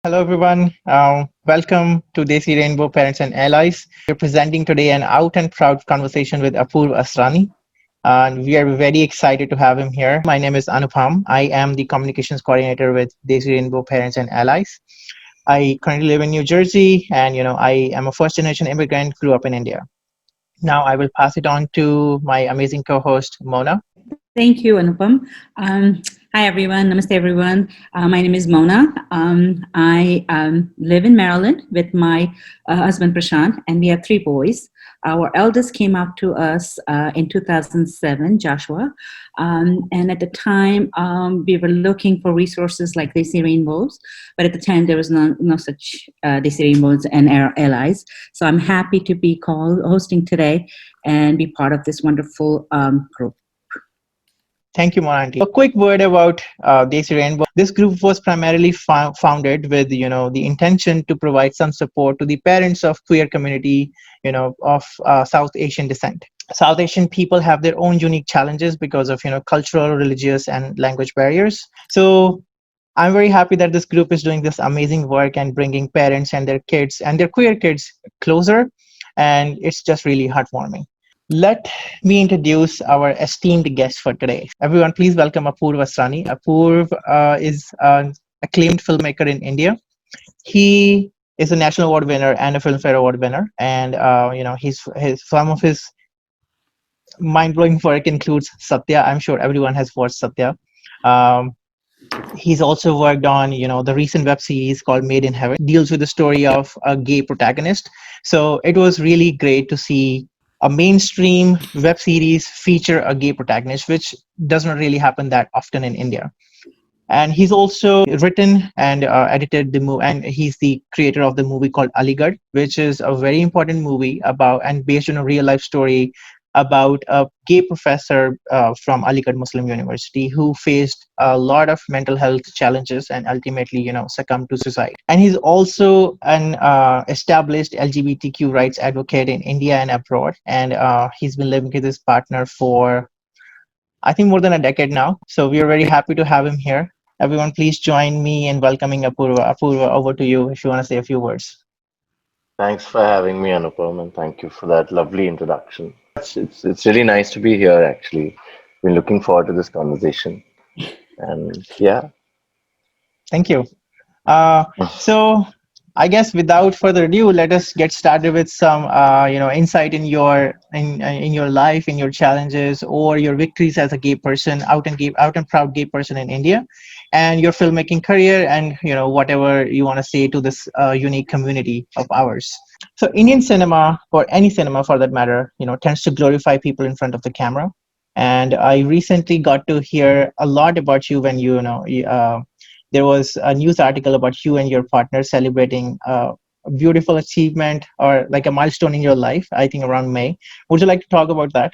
Hello, everyone. Welcome to Desi Rainbow Parents and Allies. We're presenting today an out and proud conversation with Apurva Asrani, and we are very excited to have him here. My name is Anupam. I am the communications coordinator with Desi Rainbow Parents and Allies. I currently live in New Jersey, and I am a first generation immigrant, grew up in India. Now I will pass it on to my amazing co-host Mona. Thank you, Anupam. Hi, everyone. Namaste, everyone. My name is Mona. I live in Maryland with my husband, Prashant, and we have three boys. Our eldest came out to us in 2007, Joshua. And at the time, we were looking for resources like Desi Rainbows, but at the time, there was no such Desi Rainbows and our allies. So I'm happy to be hosting today and be part of this wonderful group. Thank you, Moranti. A quick word about Desi Rainbow. This group was primarily founded with, the intention to provide some support to the parents of queer community, of South Asian descent. South Asian people have their own unique challenges because of, cultural, religious, and language barriers. So I'm very happy that this group is doing this amazing work and bringing parents and their kids and their queer kids closer. And it's just really heartwarming. Let me introduce our esteemed guest for today. Everyone, please welcome Apurva Asrani. Apurva is an acclaimed filmmaker in India. He is a national award winner and a Filmfare Award winner. And, some of his mind-blowing work includes Satya. I'm sure everyone has watched Satya. Um, he's also worked on, the recent web series called Made in Heaven, deals with the story of a gay protagonist. So it was really great to see a mainstream web series feature a gay protagonist, which does not really happen that often in India. And he's also written and edited the movie, and he's the creator of the movie called Aligarh, which is a very important movie about and based on a real life story about a gay professor from Aligarh Muslim University who faced a lot of mental health challenges and ultimately, succumbed to suicide. And he's also an established LGBTQ rights advocate in India and abroad. And he's been living with his partner for, I think, more than a decade now. So we are very happy to have him here. Everyone, please join me in welcoming Apurva. Apurva, over to you if you want to say a few words. Thanks for having me, Anupam, and thank you for that lovely introduction. It's really nice to be here, actually. Been looking forward to this conversation. And yeah. Thank you. So I guess without further ado, let us get started with some, insight in your life, in your challenges, or your victories as a gay person, out and proud gay person in India, and your filmmaking career, and whatever you want to say to this unique community of ours. So Indian cinema, or any cinema for that matter, tends to glorify people in front of the camera. And I recently got to hear a lot about you when there was a news article about you and your partner celebrating a beautiful achievement or like a milestone in your life, I think around May. Would you like to talk about that?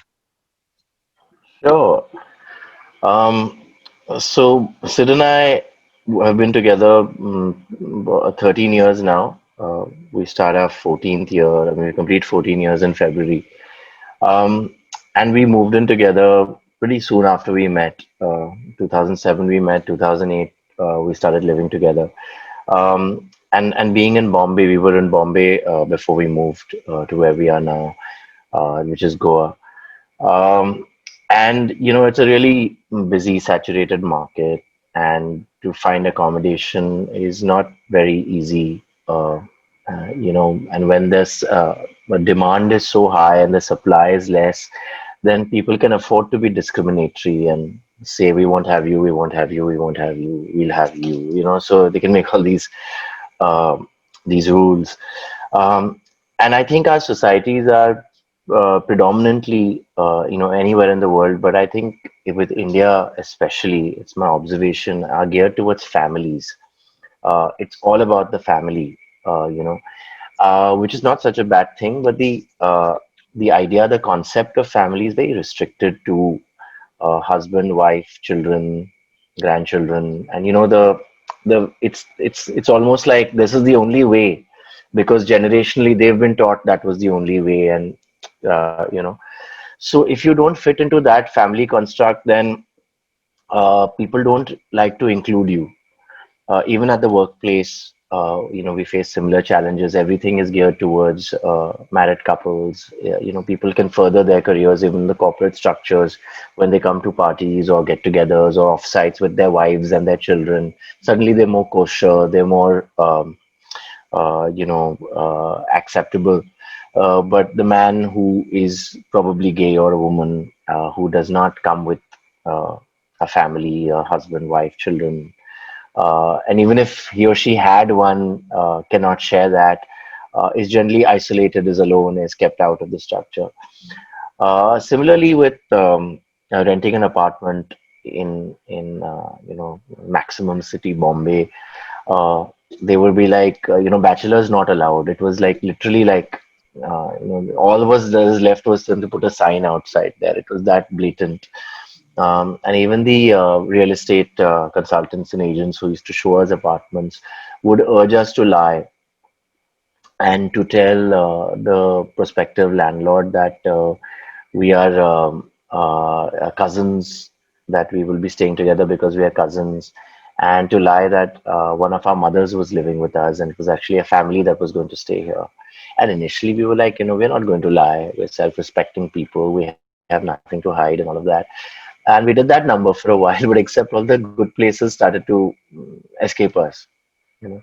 Sure. Um, so Sid and I have been together 13 years now. We start our 14th year. I mean, we complete 14 years in February. Um, and we moved in together pretty soon after we met. 2007 we met, 2008 we started living together. And being in Bombay, we were in Bombay before we moved to where we are now, which is Goa. Um, and it's a really busy, saturated market, and to find accommodation is not very easy. And when this demand is so high and the supply is less, then people can afford to be discriminatory and say, we won't have you, we won't have you, we won't have you, we'll have you. So they can make all um these rules. Um, and I think our societies are predominantly, anywhere in the world, but I think with India especially, it's my observation, are geared towards families. It's all about the family, which is not such a bad thing, but the idea, the concept of family is very restricted to husband, wife, children, grandchildren, and it's almost like this is the only way because generationally they've been taught that was the only way, and so if you don't fit into that family construct, then people don't like to include you, even at the workplace. we face similar challenges. Everything is geared towards married couples. People can further their careers, even the corporate structures, when they come to parties or get-togethers or off-sites with their wives and their children. Suddenly, they're more kosher. They're more, acceptable. But the man who is probably gay or a woman who does not come with uh, a family, a husband, wife, children, and even if he or she had one, cannot share that, is generally isolated, is alone, is kept out of the structure. Similarly, with renting an apartment in maximum city Bombay, uh, they would be like, bachelors not allowed. It was like literally like, all of us that is left was them to put a sign outside there. It was that blatant. And even the real estate consultants and agents who used to show us apartments would urge us to lie and to tell the prospective landlord that we are cousins, that we will be staying together because we are cousins, and to lie that one of our mothers was living with us and it was actually a family that was going to stay here. And initially we were like, we're not going to lie. We're self-respecting people. We have nothing to hide and all of that. And we did that number for a while, but except all the good places started to escape us, you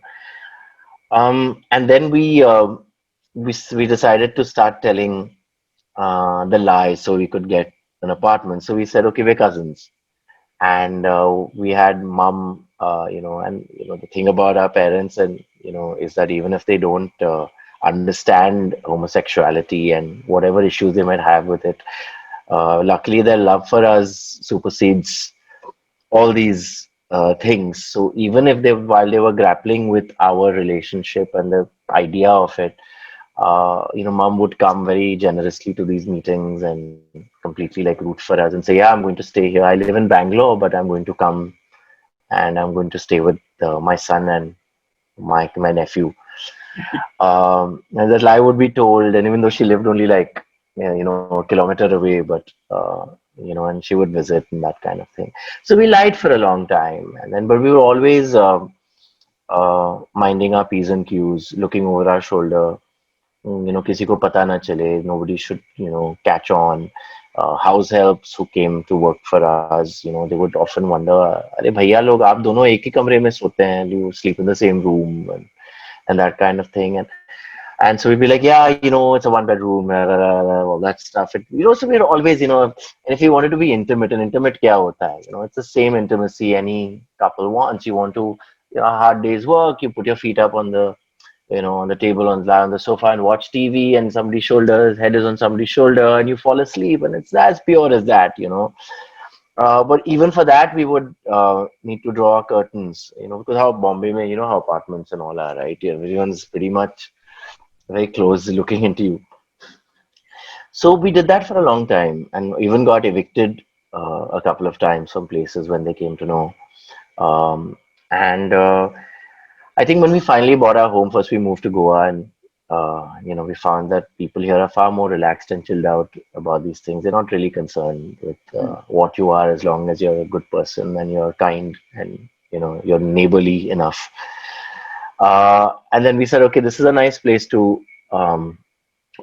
know. And then we decided to start telling the lie so we could get an apartment. So we said, okay, we're cousins, and we had mom, and the thing about our parents, and is that even if they don't understand homosexuality and whatever issues they might have with it, luckily their love for us supersedes all these things. So even if while they were grappling with our relationship and the idea of it, mom would come very generously to these meetings and completely like root for us and say, yeah, I'm going to stay here. I live in Bangalore, but I'm going to come and I'm going to stay with my son and my nephew. And that lie would be told, and even though she lived only like, a kilometer away, but and she would visit and that kind of thing. So we lied for a long time, and then but we were always minding our p's and q's, looking over our shoulder. किसी को पता ना चले, nobody should, catch on. House helps who came to work for us, they would often wonder, अरे भैया लोग आप दोनों एक ही कमरे में सोते हैं, you sleep in the same room, and that kind of thing. And so we'd be like, yeah, it's a one bedroom, all that stuff. So we're always, and if you wanted to be intimate, and intimate kya hota hai? It's the same intimacy any couple wants. You want to, a hard day's work, you put your feet up on the, on the table, lie on the sofa and watch TV, and somebody's head is on somebody's shoulder, and you fall asleep, and it's as pure as that. But even for that, we would need to draw curtains, because how Bombay, how apartments and all are, right? Everyone's pretty much very close looking into you. So we did that for a long time and even got evicted a couple of times from places when they came to know. And I think when we finally bought our home, first we moved to Goa, and we found that people here are far more relaxed and chilled out about these things. They're not really concerned with what you are, as long as you're a good person and you're kind and you're neighborly enough. And then we said, okay, this is a nice place to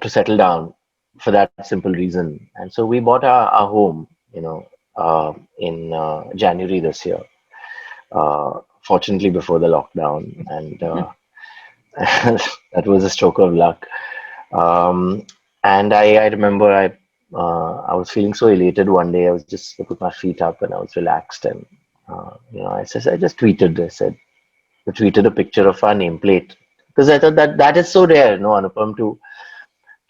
settle down for that simple reason. And so we bought our home, in January this year. Fortunately, before the lockdown, and that was a stroke of luck. And I remember I was feeling so elated one day. I put my feet up and I was relaxed, and I just tweeted. I tweeted a picture of our nameplate because I thought that is so rare, no, Anupam, to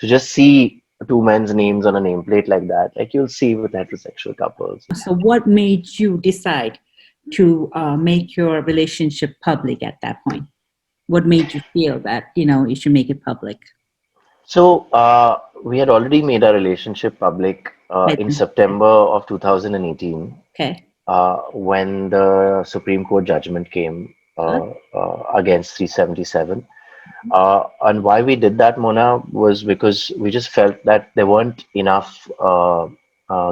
just see two men's names on a nameplate like that, like you'll see with heterosexual couples. So, what made you decide to make your relationship public at that point? What made you feel that you should make it public? So we had already made our relationship public in September of 2018. Okay. When the Supreme Court judgment came against 377. And why we did that, Mona, was because we just felt that there weren't enough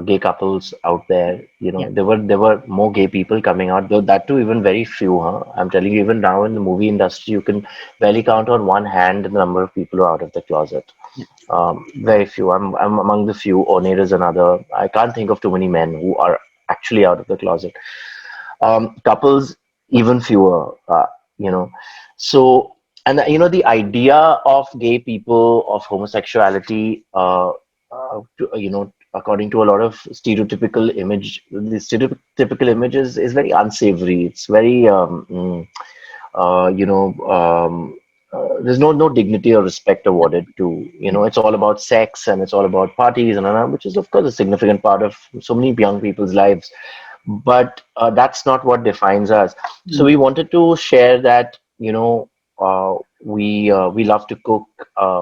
gay couples out there. Yeah. There were more gay people coming out, though that too even very few. Huh? I'm telling you, even now in the movie industry, you can barely count on one hand the number of people who are out of the closet. Yeah. Very few. I'm among the few. Oneir is another. I can't think of too many men who are actually out of the closet. Couples, even fewer. You know, so and the idea of gay people, of homosexuality, according to a lot of stereotypical image, the stereotypical image is very unsavory. It's very there's no dignity or respect awarded to, it's all about sex and it's all about parties and which is of course a significant part of so many young people's lives, but that's not what defines us. So Mm. we wanted to share that, we love to cook.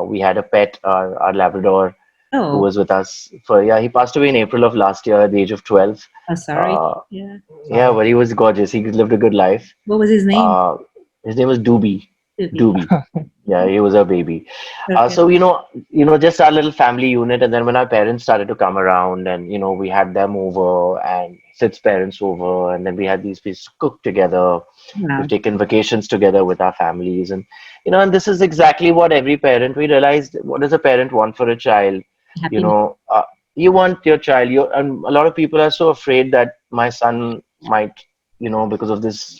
We had a pet, our Labrador, who Oh, was with us for, yeah, he passed away in April of last year at the age of 12. oh, sorry. uh, Yeah. yeah, Sorry. but he was gorgeous. He lived a good life. What was his name? uh, his name was Doobie. Subi. Doobie. Yeah, he was a baby. Okay. So just our little family unit, and then when our parents started to come around, and we had them over, and Sid's parents over, and then we had these pieces cooked together. We've Wow. taken vacations together with our families, and and this is exactly what every parent. We realized, what does a parent want for a child? You Happiness. know, uh, you want your child. And a lot of people are so afraid that my son might, because of this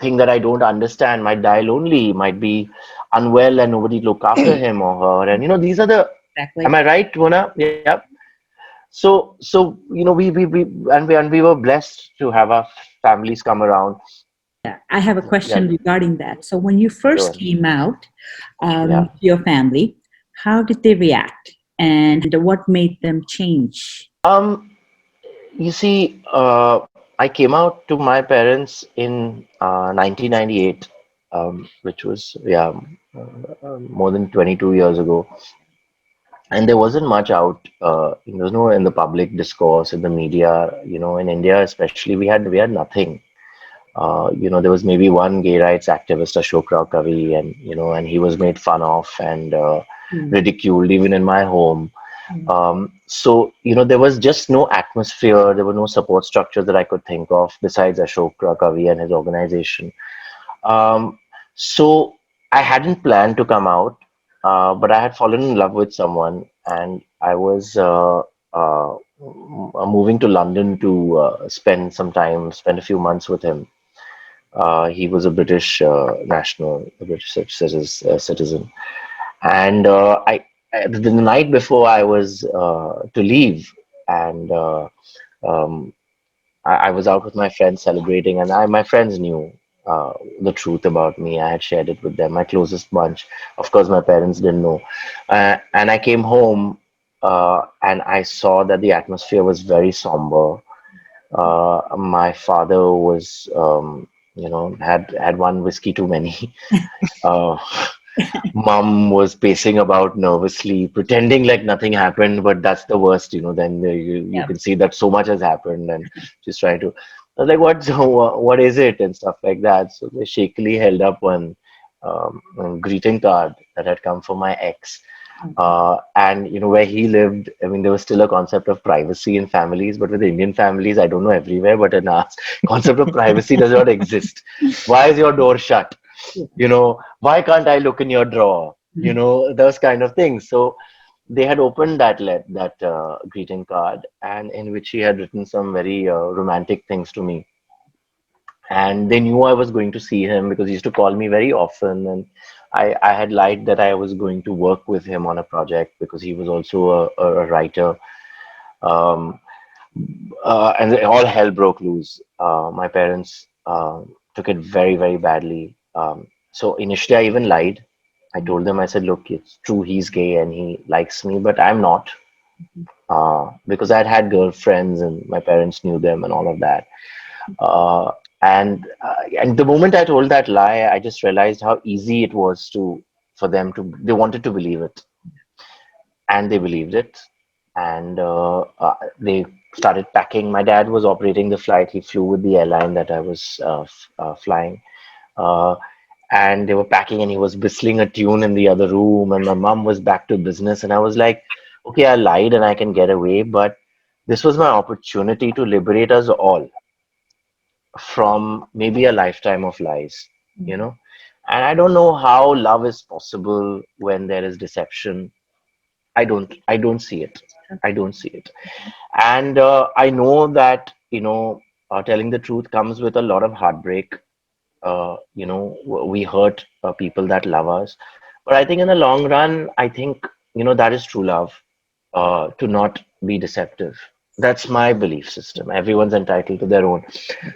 thing that I don't understand, might die lonely, might be unwell, and nobody look after him or her. And these are the. Am Exactly. I right, Mona? Yep. So we were blessed to have our families come around. Yeah, I have a Yeah, question regarding that. So, when you first sure. came out Yeah. to your family, how did they react, and what made them change? Um, you see, I came out to my parents in 1998, which was, yeah, more than 22 years ago. And there wasn't much out. There was no in the public discourse, in the media. In India especially, we had nothing. There was maybe one gay rights activist, Ashok Rao Kavi, and he was made fun of and Mm. ridiculed even in my home. Mm. So, there was just no atmosphere. There were no support structures that I could think of besides Ashok Kavi and his organization. Um, so I hadn't planned to come out, but I had fallen in love with someone, and I was moving to London to spend a few months with him. He was a British national, a British citizen, and the night before I was to leave, and um, I was out with my friends celebrating, and my friends knew the truth about me. I had shared it with them, my closest bunch. Of course, my parents didn't know, and I came home, and I saw that the atmosphere was very somber. My father was, had one whiskey too many. Uh, Mom was pacing about nervously, pretending like nothing happened, but that's the worst, Then you Yeah. can see that so much has happened, and she's trying to. I was like, "What? What is it?" and stuff like that. So they shakily held up one greeting card that had come from my ex, Okay. and where he lived. I mean, there was still a concept of privacy in families, but with Indian families, I don't know everywhere, but in our concept of privacy does not exist. Why is your door shut? Yeah. Why can't I look in your drawer? Mhm. Those kind of things. So they had opened that greeting card, and in which he had written some very romantic things to me. And they knew I was going to see him because he used to call me very often, and I had lied that I was going to work with him on a project because he was also a writer. Um, and all hell broke loose. My parents took it very, very badly. So initially, I even lied. I told them, I said, look, it's true, he's gay and he likes me, but I'm not. Because I'd had girlfriends and my parents knew them and all of that. Uh, and the moment I told that lie, I just realized how easy it was for them to. They wanted to believe it, and they believed it, and they started packing. My dad was operating the flight. He flew with the airline that I was flying, uh, and they were packing, and he was whistling a tune in the other room, and my mom was back to business, and I was like, okay, I lied and I can get away, but this was my opportunity to liberate us all from maybe a lifetime of lies, you know. And I don't know how love is possible when there is deception. I don't see it. I don't see it. And I know that, telling the truth comes with a lot of heartbreak. We hurt people that love us. But I think in the long run, I think, that is true love, to not be deceptive. That's my belief system. Everyone's entitled to their own.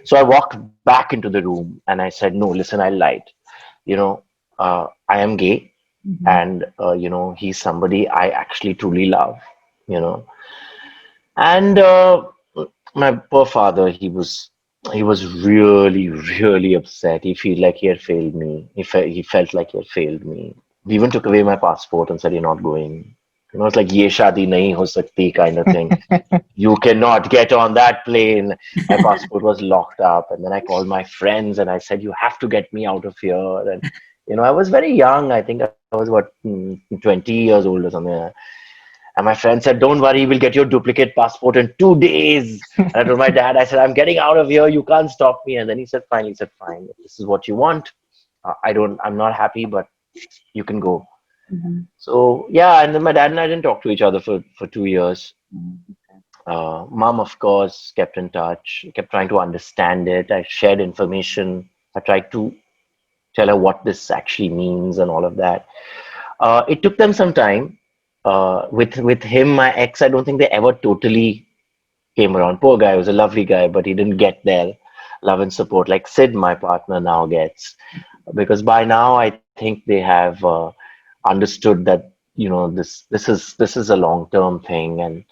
So I walked back into the room and I said, no, listen, I lied. You know, I am gay, and, he's somebody I actually truly love, you know. And my poor father, he was really, really upset. He felt like he had failed me. He felt like he had failed me. He even took away my passport and said, "You're not going." It's like "Ye shadi nahi ho sakti" kind of thing. You cannot get on that plane. My passport was locked up, and then I called my friends and I said, "You have to get me out of here." And I was very young. I think I was what 20 years old or something. And my friend said, "Don't worry, we'll get your duplicate passport in 2 days." And I told my dad, I said, "I'm getting out of here. You can't stop me." And then he said, "Fine." He said, "Fine. If this is what you want, I'm not happy, but you can go." So yeah, and then my dad and I didn't talk to each other for 2 years. Mom, of course, kept in touch, kept trying to understand it. I shared information. I tried to tell her what this actually means and all of that. It took them some time. With him, my ex, I don't think they ever totally came around. Poor guy, was a lovely guy, but he didn't get their love and support like Sid, my partner, now gets. Because by now, I think they have understood that this is a long term thing, and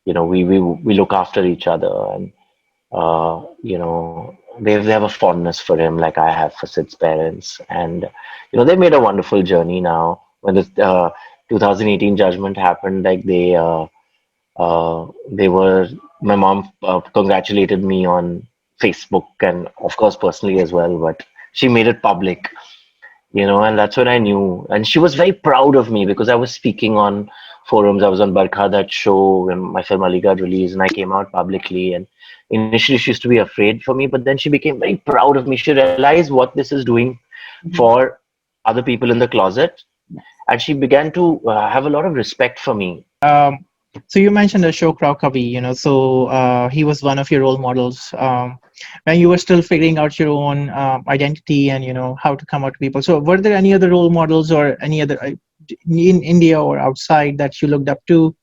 we look after each other, and they have a fondness for him like I have for Sid's parents, and they made a wonderful journey now. When the 2018 judgment happened, like they were my mom congratulated me on Facebook and of course personally as well, but she made it public, and that's when I knew. And she was very proud of me because I was speaking on forums. I was on Barkha, that show, when my film Aligarh released, and I came out publicly. And initially, she used to be afraid for me, but then she became very proud of me. She realized what this is doing for other people in the closet, and she began to have a lot of respect for me. So you mentioned Ashok Rao Kavi, so he was one of your role models when you were still figuring out your own identity and how to come out to people. So were there any other role models or any other in India or outside that you looked up to,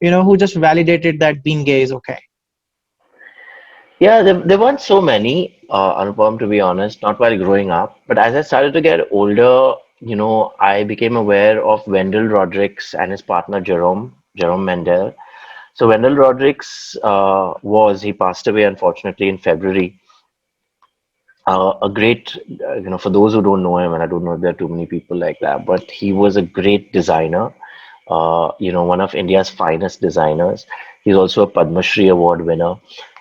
who just validated that being gay is okay? Yeah, there weren't so many, Anupam, to be honest, not while growing up. But as I started to get older, I became aware of Wendell Rodrigues and his partner Jerome Mendel. So Wendell Rodrigues he passed away unfortunately in February. A great, for those who don't know him, and I don't know if there are too many people like that, but he was a great designer, one of India's finest designers. He's also a Padma Shri Award winner,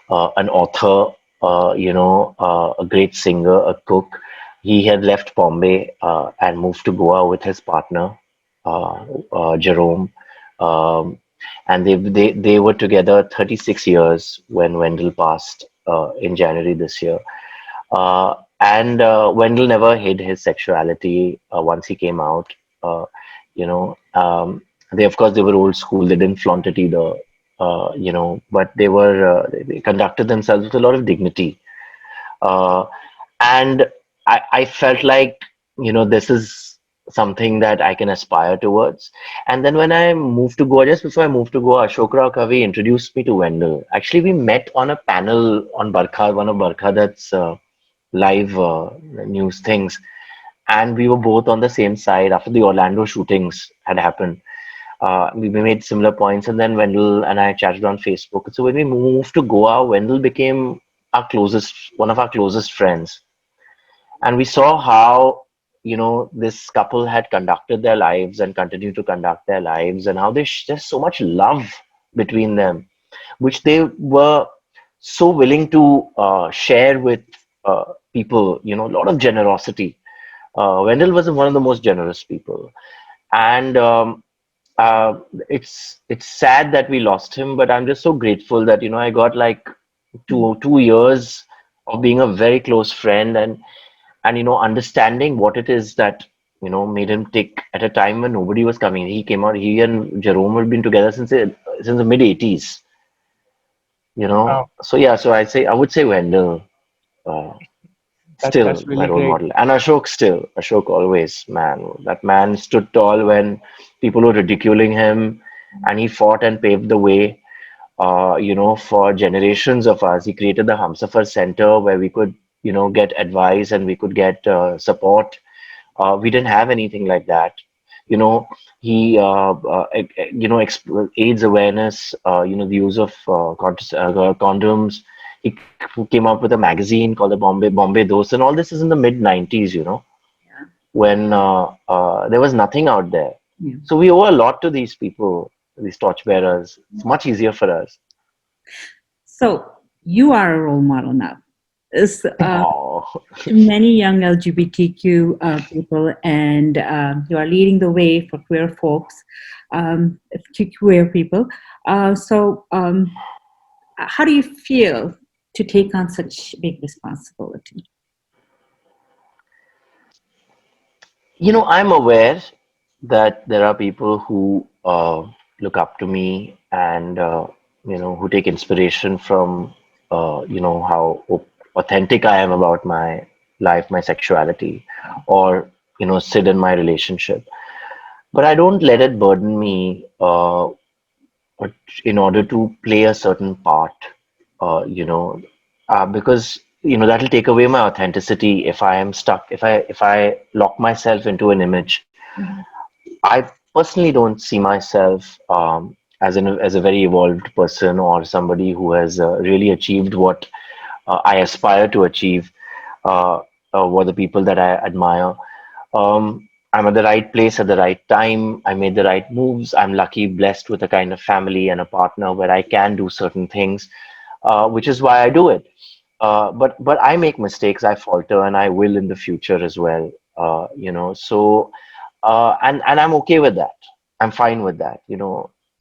an author, a great singer, a cook. He had left Bombay and moved to Goa with his partner, Jerome. Um, and they were together 36 years when Wendell passed in January this year. And Wendell never hid his sexuality once he came out. Uh, you know, um, they of course they were old school. They didn't flaunt it either. But they conducted themselves with a lot of dignity. Uh, and I felt like this is something that I can aspire towards. And then when I moved to Goa, just before I moved to Goa, Ashok Rao Kavi introduced me to Wendell. Actually, we met on a panel on Barkha, one of Barkha that's live news things, and we were both on the same side after the Orlando shootings had happened. We made similar points, and then Wendell and I chatted on Facebook. So when we moved to Goa, Wendell became one of our closest friends, and we saw how this couple had conducted their lives and continue to conduct their lives, and how there's so much love between them, which they were so willing to share with uh, people, a lot of generosity. Wendell was one of the most generous people. And uh, it's sad that we lost him, but I'm just so grateful that I got like two years of being a very close friend, and understanding what it is that made him tick at a time when nobody was coming. He came out. He and Jerome had been together since the mid 80s. Oh, So yeah, so I would say Wendell. Uh, that's Still my really role great. model. And Ashok still. Ashok always, man. That man stood tall when people were ridiculing him, and he fought and paved the way, for generations of us. He created the Humsafar Center where we could, get advice and we could get support. We didn't have anything like that. You know, he, AIDS awareness, the use of condoms. He came up with a magazine called the Bombay Dost, and all this is in the mid 90s, Yeah. when there was nothing out there. Yeah. So we owe a lot to these people, these torchbearers. It's much easier for us. So you are a role model now. Is Oh, to many young LGBTQ people, and you are leading the way for queer folks, queer people. How do you feel to take on such big responsibility? I'm aware that there are people who look up to me and who take inspiration from how authentic I am about my life, my sexuality, or Sid and my relationship. But I don't let it burden me, but in order to play a certain part, because that'll take away my authenticity if I am stuck, if I lock myself into an image. Mhm. I personally don't see myself as a very evolved person or somebody who has really achieved what I aspire to achieve, or the people that I admire. I'm at the right place at the right time. I made the right moves. I'm lucky, blessed with a kind of family and a partner where I can do certain things, which is why I do it. But I make mistakes, I falter, and I will in the future as well. And I'm okay with that. I'm fine with that.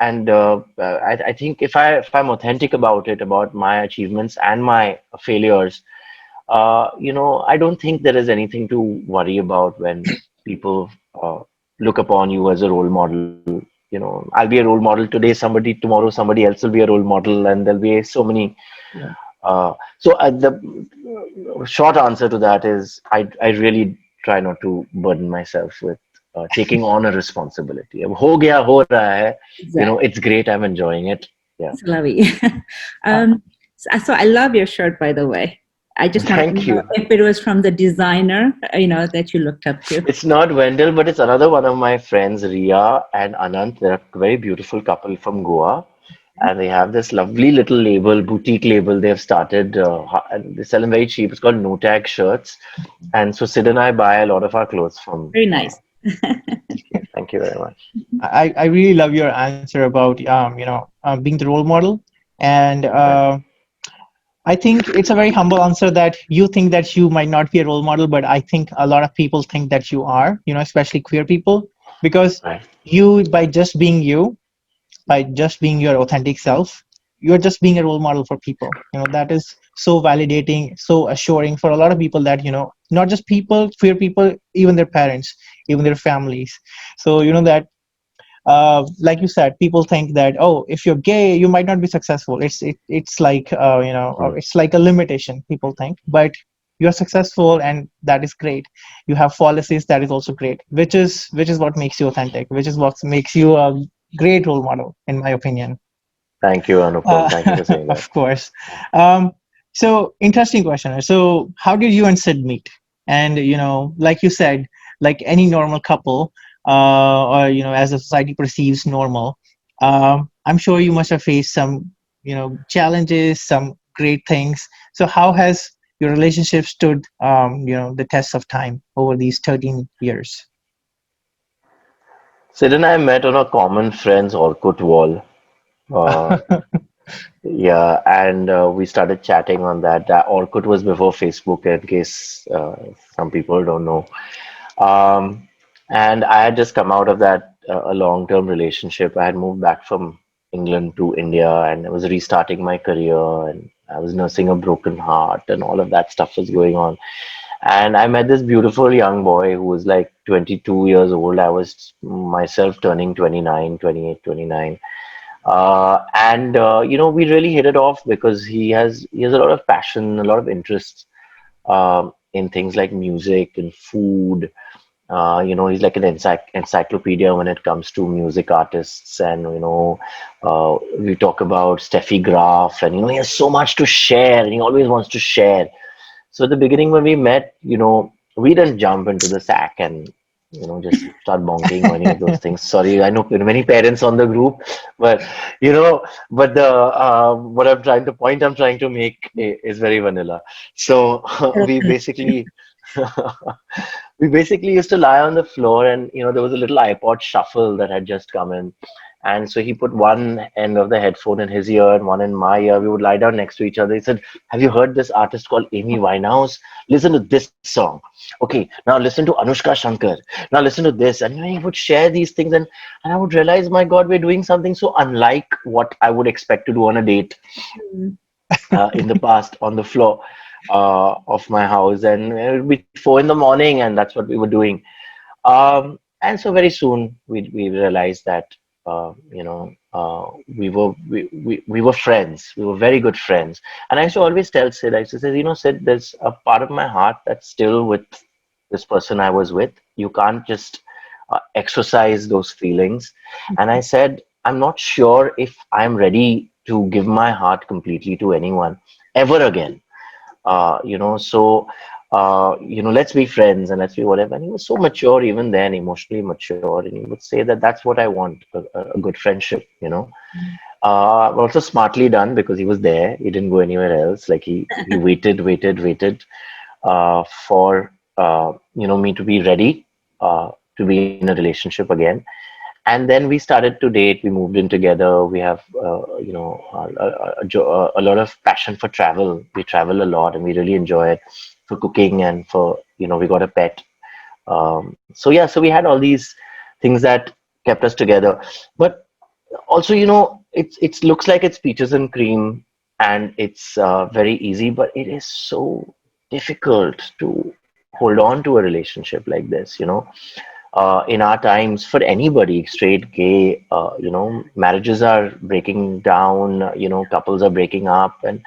And I think if I'm authentic about it, about my achievements and my failures, I don't think there is anything to worry about when people look upon you as a role model. I'll be a role model today, tomorrow somebody else will be a role model, and there'll be so many. Yeah. So the short answer to that is I really try not to burden myself with taking on a responsibility. Ab ho gaya, ho raha hai. Exactly. It's great. I'm enjoying it. Yeah. It's lovely. Uh, So I love your shirt, by the way. I just want to Thank know you. if it was from the designer, that you looked up to. It's not Wendell, but it's another one of my friends, Ria and Anant. They're a very beautiful couple from Goa, and they have this lovely little label, boutique label. They've started, and they sell them very cheap. It's called No Tag Shirts, and so Sid and I buy a lot of our clothes from. Very nice. Thank you very much. I really love your answer about being the role model, and Right. I think it's a very humble answer that you think that you might not be a role model, but I think a lot of people think that you are, especially queer people, because Right. you, by just being your authentic self, you're just being a role model for people. That is so validating, so assuring for a lot of people that, not just people, queer people, even their parents, even their families. So, that like you said, people think that, oh, if you're gay you might not be successful. It's like Mm. it's like a limitation, people think, but you're successful, and that is great. You have policies, that is also great, which is what makes you authentic, which is what makes you a great role model, in my opinion. Thank you, Anupam. Thank you for saying that. Of course. So interesting question. So how did you and Sid meet? And like you said, like any normal couple, or as the society perceives normal, I'm sure you must have faced some challenges, some great things. So how has your relationship stood the test of time over these 13 years? Sid and I met on a common friend's Orkut wall. Uh, Yeah, and we started chatting on that. That Orkut was before Facebook, in case some people don't know. And I had just come out of that a long-term relationship. I had moved back from England to India, and I was restarting my career, and I was nursing a broken heart, and all of that stuff was going on. And I met this beautiful young boy who was like 22 years old. I was myself turning 29, 28, 29. And we really hit it off because he has a lot of passion, a lot of interest in things like music and food. He's like an encyclopedia when it comes to music artists, and we talk about Steffi Graf, and he has so much to share, and he always wants to share. So at the beginning when we met, we didn't jump into the sack and just start bonking or any of those things. Sorry, I know many parents on the group, but you know, but the what I'm trying to make is very vanilla. So we basically we basically used to lie on the floor, and there was a little iPod shuffle that had just come in, and so he put one end of the headphone in his ear and one in my ear. We would lie down next to each other. He said, "Have you heard this artist called Amy Winehouse? Listen to this song. Okay, now listen to Anushka Shankar. Now listen to this." And he would share these things, and I would realize, my God, we're doing something so unlike what I would expect to do on a date in the past on the floor of my house, and it would be 4 in the morning, and that's what we were doing. And so very soon we realized that we were friends. We were very good friends. And I used to always tell Sid, I used to say, Sid, there's a part of my heart that's still with this person I was with. You can't just exercise those feelings. And I said, I'm not sure if I'm ready to give my heart completely to anyone ever again. Let's be friends and let's be whatever. And he was so mature even then, emotionally mature, and he would say that that's what I want, a good friendship, also smartly done because he was there. He didn't go anywhere else. Like he waited for me to be ready to be in a relationship again. And then we started to date. We moved in together. We have a lot of passion for travel. We travel a lot and we really enjoy it, for cooking, and for we got a pet. So we had all these things that kept us together. But also, it looks like it's peaches and cream, and it's very easy, but it is so difficult to hold on to a relationship like this. In our times, for anybody, straight, gay, marriages are breaking down, couples are breaking up, and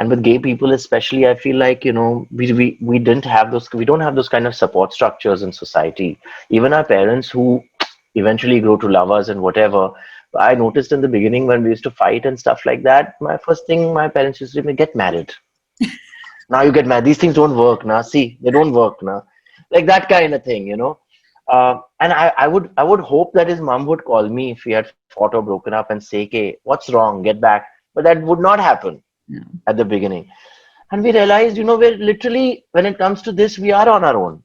with gay people especially, I feel like we didn't have those, we don't have those kind of support structures in society. Even our parents, who eventually grow to love us and whatever. I noticed in the beginning when we used to fight and stuff like that, my first thing my parents used to say, get married. Now you get married. These things don't work now. See, they don't work now. Like that kind of thing. And I would hope that his mom would call me if we had fought or broken up and say, "Okay, what's wrong? Get back." But that would not happen at the beginning. And we realized, we're literally, when it comes to this, we are on our own.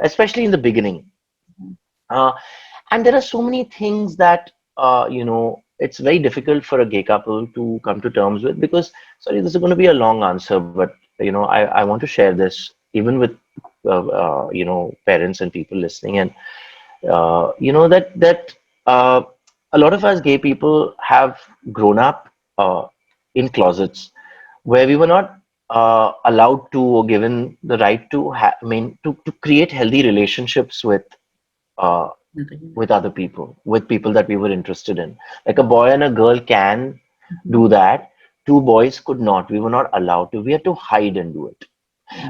Especially in the beginning. Uh, and there are so many things that it's very difficult for a gay couple to come to terms with, because, sorry, this is going to be a long answer, but I want to share this even with parents and people listening. And that a lot of us gay people have grown up in closets where we were not allowed to, or given the right to to create healthy relationships uh, with other people, with people that we were interested in. Like a boy and a girl can do that. Two boys could not. We were not allowed to. We had to hide and do it.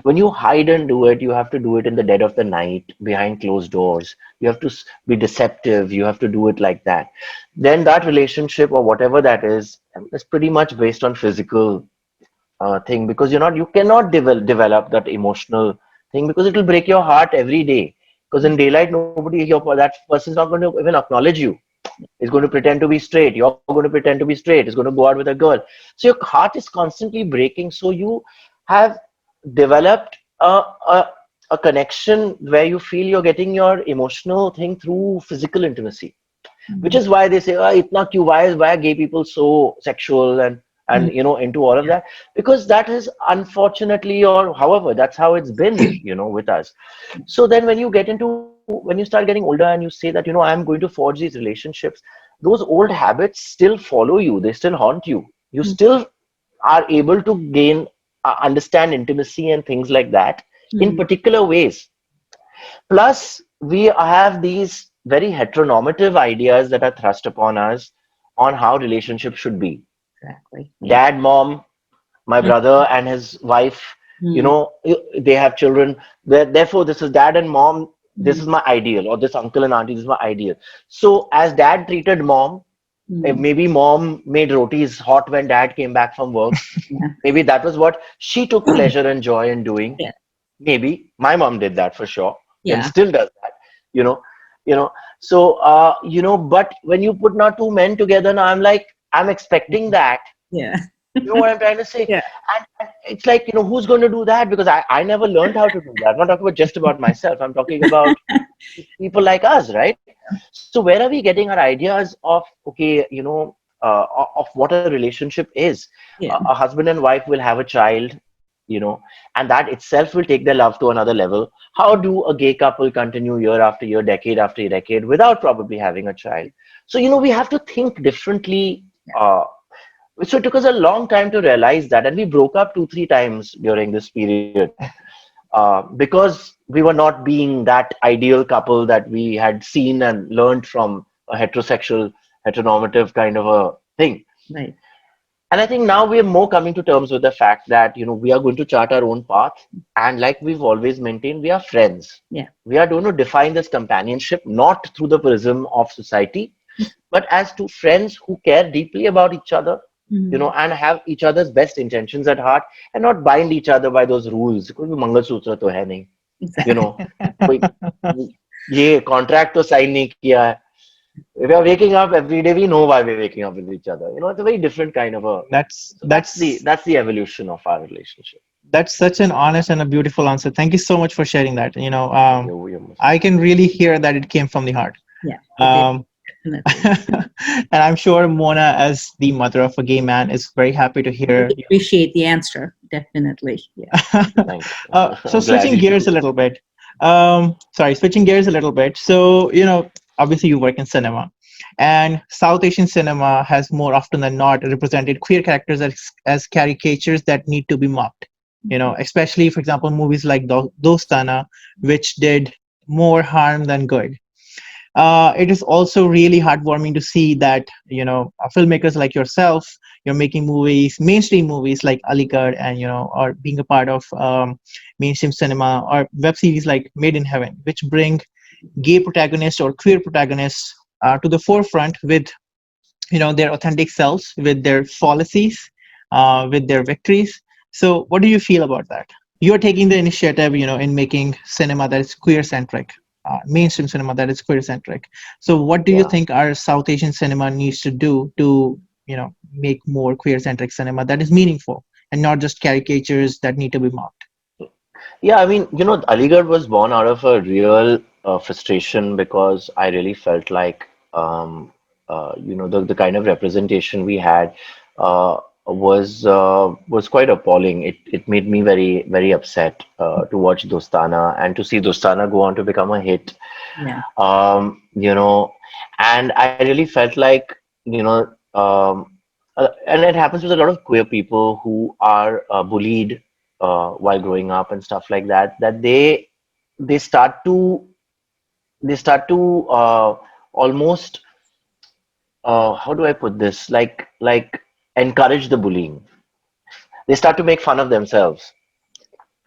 When you hide and do it, you have to do it in the dead of the night, behind closed doors. You have to be deceptive. You have to do it like that. Then that relationship, or whatever that is pretty much based on physical thing, because you cannot develop that emotional thing, because it will break your heart every day. Because in daylight, that person's not going to even acknowledge you. Is going to pretend to be straight. You're going to pretend to be straight. Is going to go out with a girl. So your heart is constantly breaking. So you have developed a connection where you feel you're getting your emotional thing through physical intimacy, which is why they say, oh, itna kyun, why are gay people so sexual and into all of that, because that is, unfortunately, or however, that's how it's been with us. So then when you get into when you start getting older and you say that, I'm going to forge these relationships, those old habits still follow you. They still haunt you. You still are able to gain, understand intimacy and things like that in Mm. particular ways. Plus, we have these very heteronormative ideas that are thrust upon us on how relationships should be. Exactly. Yeah. Dad, mom, my Mm. brother and his wife, Mm. they have children. Therefore, this is dad and mom. This is Mm. my ideal, or this uncle and auntie, this is my ideal. So, as dad treated mom, Mm. maybe mom made rotis hot when dad came back from work. Yeah. Maybe that was what she took pleasure and joy in doing. Yeah. Maybe my mom did that for sure, and Yeah. still does that. You know, you know. So, but when you put now two men together, now I'm like, I'm expecting that. Yeah. You know what I'm trying to say? Yeah. And it's like, who's going to do that? Because I never learned how to do that. I'm not talking about just about myself. I'm talking about people like us, right? So where are we getting our ideas of, okay, of what a relationship is? Yeah. A husband and wife will have a child, and that itself will take their love to another level. How do a gay couple continue year after year, decade after decade without probably having a child? So, we have to think differently. So it took us a long time to realize that, and we broke up 2, 3 times during this period, because we were not being that ideal couple that we had seen and learned from a heterosexual, heteronormative kind of a thing. Right. And I think now we are more coming to terms with the fact that, we are going to chart our own path. And like we've always maintained, we are friends. Yeah. We are going to define this companionship not through the prism of society, but as two friends who care deeply about each other, Mm. and have each other's best intentions at heart, and not bind each other by those rules. कोई भी मंगलसूत्र तो है नहीं, you Exactly. know, कोई ये contract तो sign नहीं किया है. If we are waking up every day, we know why we're waking up with each other. It's a very different kind of a. That's So that's the that's that's the evolution of our relationship. that's such an honest and a beautiful answer. Thank you so much for sharing that. You're most I can really hear that it came from the heart. Yeah. It is Um, definitely. and I'm sure Mona, as the mother of a gay man, is very happy to hear. We appreciate the answer. Definitely. Yeah. thank So I'm glad switching you gears do. a little bit. Sorry, switching gears a little bit. So obviously you work in cinema, and South Asian cinema has more often than not represented queer characters as caricatures that need to be mocked. Especially for example, movies like Dostana, which did more harm than good. It is also really heartwarming to see that filmmakers like yourself, you're making movies, mainstream movies like Aligarh, and or being a part of mainstream cinema or web series like Made in Heaven, which bring gay protagonists or queer protagonists to the forefront with their authentic selves, with their fallacies, with their victories. So what do you feel about that? You're taking the initiative in making cinema that is queer centric, mainstream cinema that is queer centric. So what do you Yeah. think our South Asian cinema needs to do to make more queer centric cinema that is meaningful and not just caricatures that need to be mocked? Yeah, I mean, Aligarh was born out of a real frustration because I really felt like, the kind of representation we had was quite appalling. It made me very, very upset to watch Dostana and to see Dostana go on to become a hit. Yeah. Um, you know, and I really felt like, and it happens with a lot of queer people who are bullied while growing up and stuff like that, that they start to almost, how do I put this, like encourage the bullying. They start to make fun of themselves.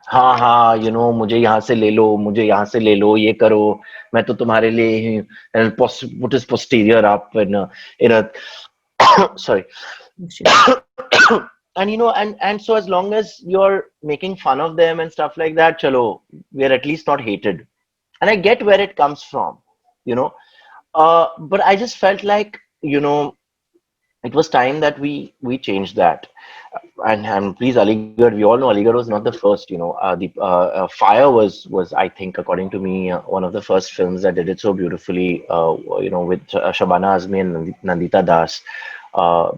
हाँ हाँ, मुझे यहाँ से ले लो, मुझे यहाँ से ले लो, ये करो, मैं तो तुम्हारे लिए ही, and put his posterior up in a sorry. Sure. And and so as long as you're making fun of them and stuff like that, chalo, we're at least not hated. And I get where it comes from, you know. But I just felt like, it was time that we changed that. And please, Aligarh, we all know Aligarh was not the first. The Fire was, I think, according to me, one of the first films that did it so beautifully. With Shabana Azmi and Nandita Das.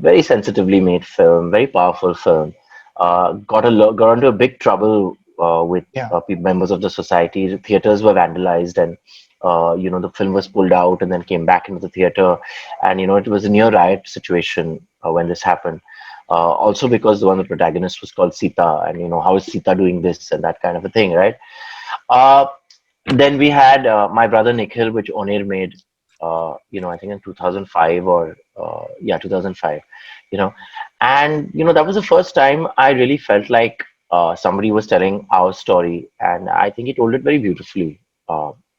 Very sensitively made film, very powerful film. Got into a big trouble with Yeah. members of the society. Theaters were vandalized, and the film was pulled out and then came back into the theater, and it was a near riot situation when this happened. Also because the one the protagonist was called Sita, and how is Sita doing this and that kind of a thing, right? Uh, then we had My Brother Nikhil, which Onair made, I think in 2005 or yeah, 2005, you know, and that was the first time I really felt like somebody was telling our story, and I think he told it very beautifully.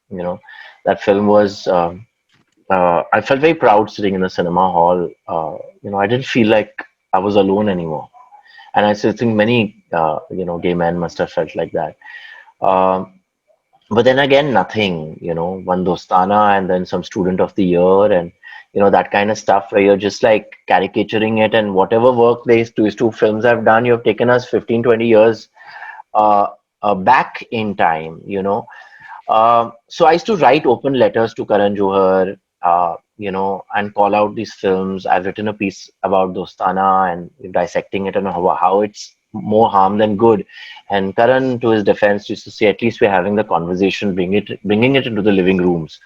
You know, that film was. I felt very proud sitting in the cinema hall. I didn't feel like I was alone anymore, and I still think many gay men must have felt like that. Um, but then again, nothing, one Dostana and then some student of the year, and that kind of stuff where you're just like caricaturing it, and whatever work these two films have done, you have taken us 15, 20 years uh, back in time, so I used to write open letters to Karan Johar, and call out these films. I've written a piece about Dostana and dissecting it and how it's more harm than good. And Karan, to his defense, used to say, at least we're having the conversation, bringing it into the living rooms.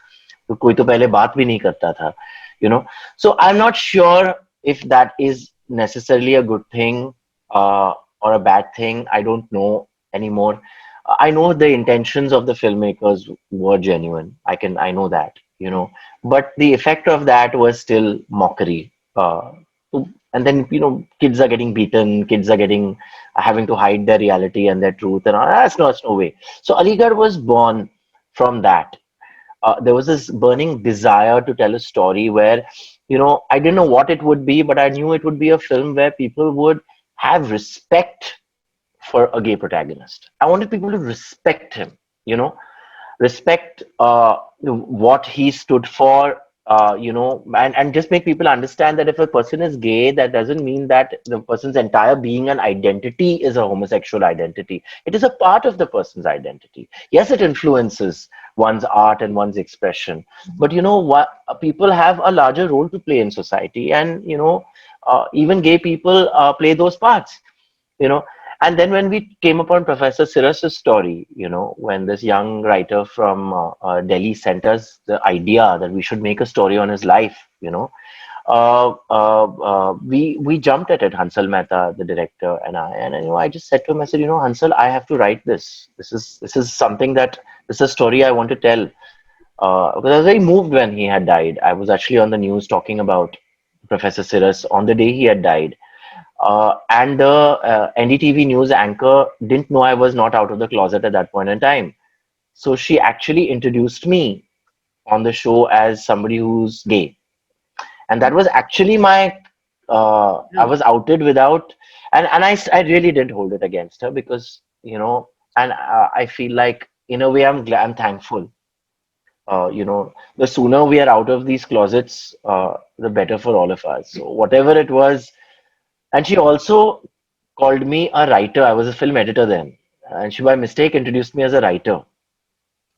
तो कोई तो पहले बात भी नहीं करता था, So I'm not sure if that is necessarily a good thing or a bad thing. I don't know anymore. I know the intentions of the filmmakers were genuine. I know that, but the effect of that was still mockery. And then, kids are getting beaten, kids are having to hide their reality and their truth, and all. That's no way. So Aligarh was born from that. There was this burning desire to tell a story where, I didn't know what it would be, but I knew it would be a film where people would have respect for a gay protagonist. I wanted people to respect him, respect what he stood for, and just make people understand that if a person is gay, that doesn't mean that the person's entire being and identity is a homosexual identity. It is a part of the person's identity. Yes, it influences one's art and one's expression, but what people have a larger role to play in society, and even gay people play those parts, you know and then when we came upon Professor Siras's story, when this young writer from Delhi sent us the idea that we should make a story on his life, we jumped at it. Hansal Mehta, the director, and I just said to him, I said, Hansal, I have to write this. This is something this is a story I want to tell. Because I was very moved when he had died. I was actually on the news talking about Professor Siras on the day he had died. And the NDTV news anchor didn't know I was not out of the closet at that point in time. So she actually introduced me on the show as somebody who's gay. And that was actually I was outed without, and I really didn't hold it against her because, and I feel like in a way I'm thankful. The sooner we are out of these closets, the better for all of us. So whatever it was. And she also called me a writer. I was a film editor then. And she, by mistake, introduced me as a writer.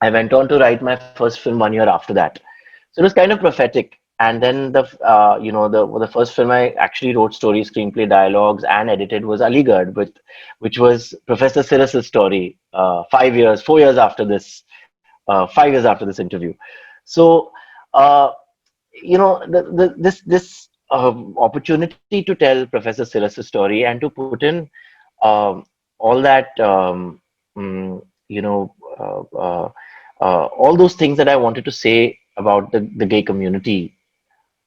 I went on to write my first film 1 year after that. So it was kind of prophetic. And then the first film I actually wrote story, screenplay, dialogues, and edited was Aligarh, which was Professor Siras's story. 4 years after this, 5 years after this interview. So this opportunity to tell Professor Siras's story and to put in all that, all those things that I wanted to say about the gay community,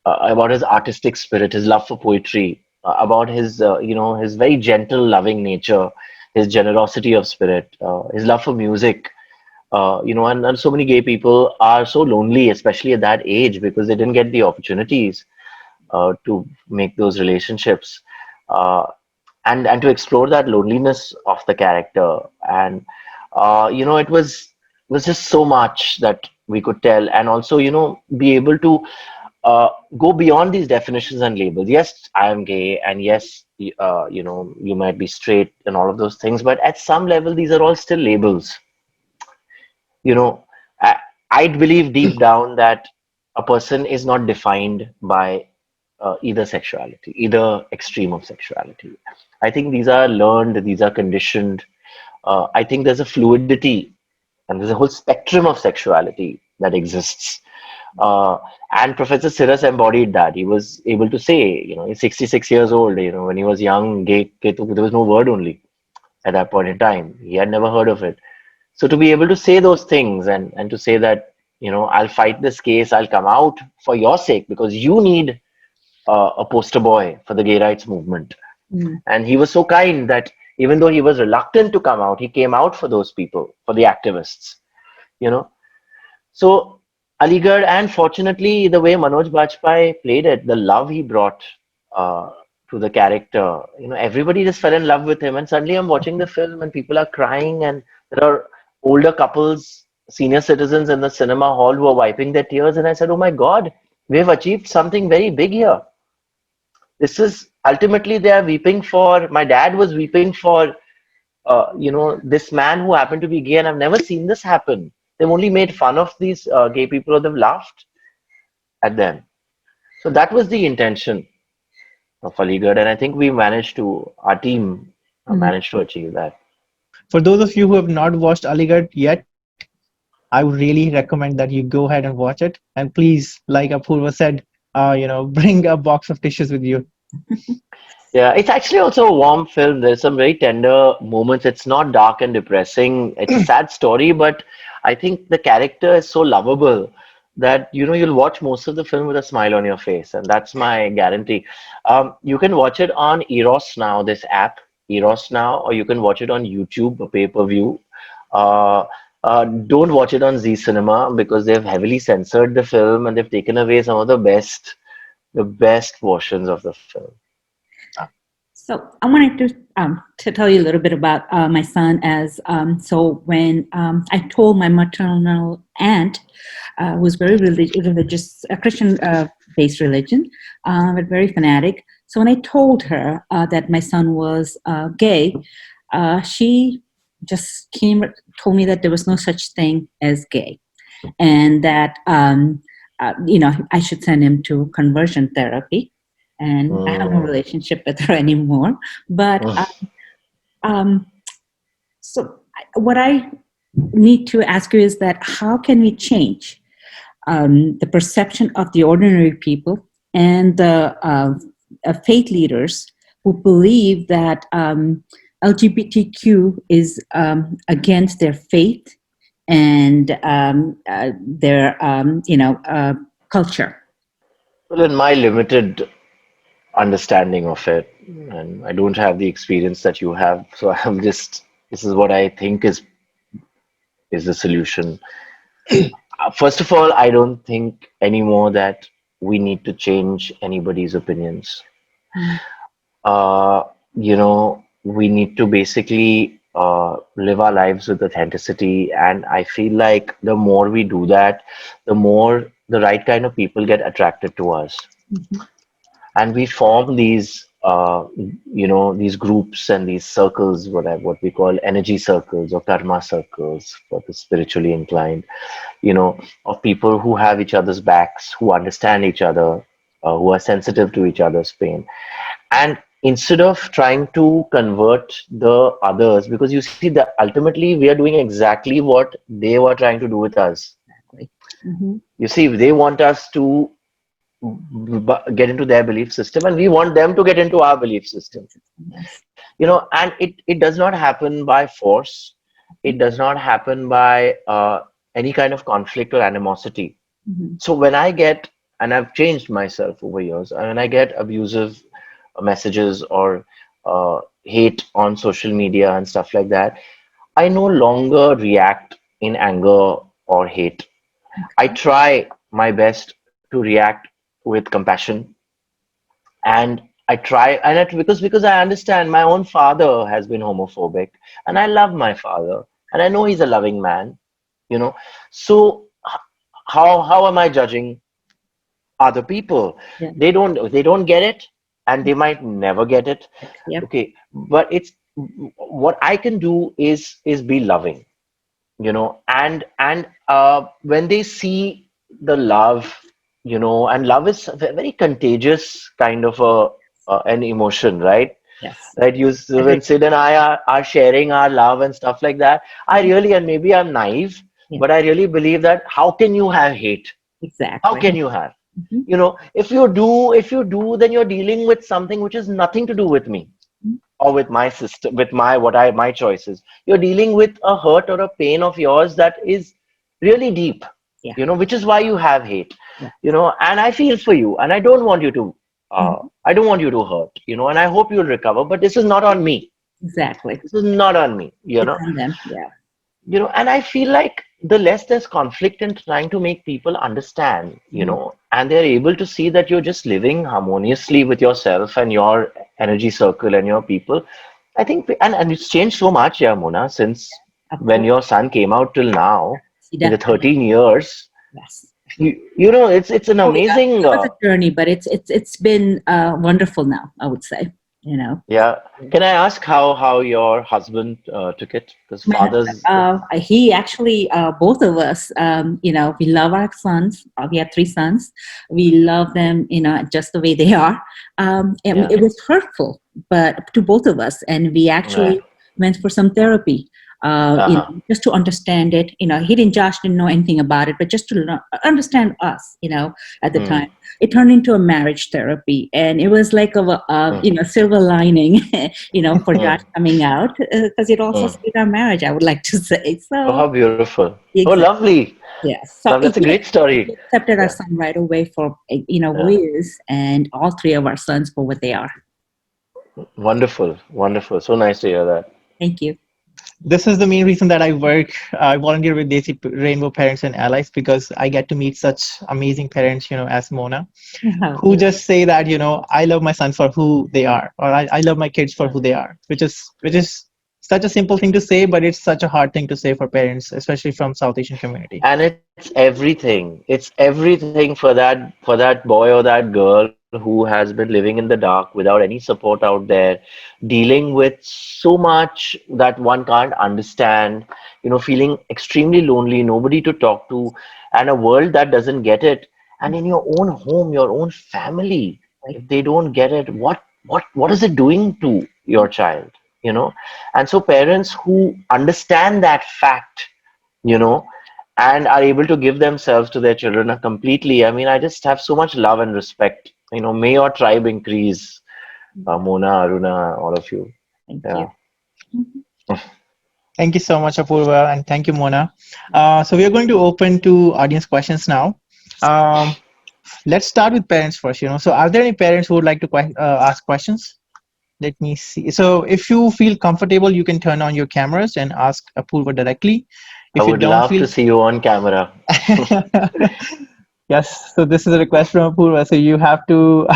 about his artistic spirit, his love for poetry, about his very gentle, loving nature, his generosity of spirit, his love for music. And so many gay people are so lonely, especially at that age, because they didn't get the opportunities to make those relationships, and to explore that loneliness of the character. And it was just so much that we could tell, and also be able to go beyond these definitions and labels. Yes, I am gay, and yes, you might be straight and all of those things, but at some level these are all still labels. you know I, I believe deep down that a person is not defined by either sexuality, either extreme of sexuality. I think these are learned, these are conditioned. I think there's a fluidity and there's a whole spectrum of sexuality that exists. Uh, and Professor Siras embodied that. He was able to say, he's 66 years old. When he was young, gay, there was no word only at that point in time. He had never heard of it. So to be able to say those things and to say that, I'll fight this case, I'll come out for your sake because you need a poster boy for the gay rights movement. Mm. And he was so kind that even though he was reluctant to come out, he came out for those people, for the activists, you know. So Aligarh, and fortunately, the way Manoj Bajpayee played it, the love he brought uh, to the character, everybody just fell in love with him. And suddenly I'm watching the film and people are crying, and there are older couples, senior citizens in the cinema hall who are wiping their tears. And I said, oh my God, we've achieved something very big here. This is ultimately they are weeping for. My dad was weeping for, this man who happened to be gay, and I've never seen this happen. They've only made fun of these gay people, or they've laughed at them. So that was the intention of Aligarh, and I think we managed to, our team Mm. managed to achieve that. For those of you who have not watched Aligarh yet, I would really recommend that you go ahead and watch it. And please, like Apurva said, bring a box of tissues with you. Yeah, it's actually also a warm film. There's some very tender moments. It's not dark and depressing. It's a sad story, but I think the character is so lovable that you'll watch most of the film with a smile on your face, and that's my guarantee. You can watch it on Eros Now, this app, Eros Now, or you can watch it on YouTube, a pay-per-view. Uh, don't watch it on Z Cinema because they've heavily censored the film and they've taken away some of the best portions of the film. So I wanted to tell you a little bit about my son. As so, when I told my maternal aunt, who was very religious, a Christian based religion, but very fanatic. So when I told her that my son was gay, she just told me that there was no such thing as gay, and that I should send him to conversion therapy. And I have no Mm. relationship with her anymore. But um, so what I need to ask you is that how can we change the perception of the ordinary people and the faith leaders who believe that LGBTQ is against their faith and their culture? Well, in my limited understanding of it, and I don't have the experience that you have, so this is what I think is the solution. First of all, I don't think anymore that we need to change anybody's opinions. Mm. We need to basically live our lives with authenticity, and I feel like the more we do that, the more the right kind of people get attracted to us. Mhm. And we form these groups and these circles, what we call energy circles or karma circles for the spiritually inclined, of people who have each other's backs, who understand each other, who are sensitive to each other's pain. And instead of trying to convert the others, because you see that ultimately we are doing exactly what they were trying to do with us. Mhm. You see, they want us to get into their belief system, and we want them to get into our belief system. Yes. And it does not happen by force. It does not happen by any kind of conflict or animosity. Mhm. So when I get, and I've changed myself over years, and when I get abusive messages or hate on social media and stuff like that, I no longer react in anger or hate. I try my best to react with compassion, and I try, and because I understand my own father has been homophobic, and I love my father, and I know he's a loving man, you know. So how am I judging other people? Yeah. They don't get it, and they might never get it. Yep. Okay, but it's what I can do is be loving, and when they see the love, and love is a very contagious kind of an emotion, right? Yes. Right, when Agree. Sid and I are sharing our love and stuff like that, I really, and maybe I'm naive, Yeah. But I really believe that how can you have hate? How Exactly. can you have? Mhm. If you do, then you're dealing with something which has nothing to do with me Mhm. or with my system, with my choices. You're dealing with a hurt or a pain of yours that is really deep, Yeah. which is why you have hate, Yeah. and I feel for you, and Mhm. I don't want you to hurt, and I hope you'll recover, but this is not on me. Exactly. This is not on me, It's on them. Yeah. and I feel like the less there's conflict in trying to make people understand, Mhm. and they're able to see that you're just living harmoniously with yourself and your energy circle and your people. I think, and it's changed so much, yeah, Mona, since Of when course. your son came out till now, See, in the definitely. 13 years, Yes. it's an Oh yeah, amazing, it was a journey, but it's been wonderful now, I would say. You know. yeah. Can I ask how your husband took it? Because My husband, fathers, he actually, both of us, we love our sons. We have three sons. We love them, just the way they are. And yeah, it was hurtful, but to both of us, and we right, actually went for some therapy. uh-huh, Just to understand it. Josh didn't know anything about it, but just to understand us. At the mm, time, it turned into a marriage therapy, and it was like mm, silver lining, for Josh mm, coming out, because it also mm. saved our marriage, I would like to say. Oh, So, how beautiful. Oh, exactly. lovely. Yes. So, That's a yeah, great story. we accepted our Yeah, son right away for, yeah. years, and all three of our sons for what they are. Wonderful, wonderful. So nice to hear that. Thank you. This is the main reason that I volunteer with Desi Rainbow Parents and Allies, because I get to meet such amazing parents, as Mona, Oh, who just say that, I love my son for who they are, or I love my kids for Yeah. who they are, which is such a simple thing to say, but it's such a hard thing to say for parents, especially from South Asian community. And it's everything. It's everything for that boy or that girl who has been living in the dark without any support out there, dealing with so much that one can't understand, feeling extremely lonely, nobody to talk to, and a world that doesn't get it. And in your own home, your own family, like, if they don't get it, what is it doing to your child? You know? And so parents who understand that fact, you know, and are able to give themselves to their children completely. I mean, I just have so much love and respect. May your tribe increase, Mona, Aruna, all of you. thank you. Yeah. Mhm. Thank you so much, Apurva, and thank you, Mona. So we are going to open to audience questions now. Um, let's start with parents first. So are there any parents who would like to ask questions? Let me see. So if you feel comfortable, you can turn on your cameras and ask Apurva directly. I If you would don't love feel to see you on camera. yes, so this is a request from Apurva, so you have to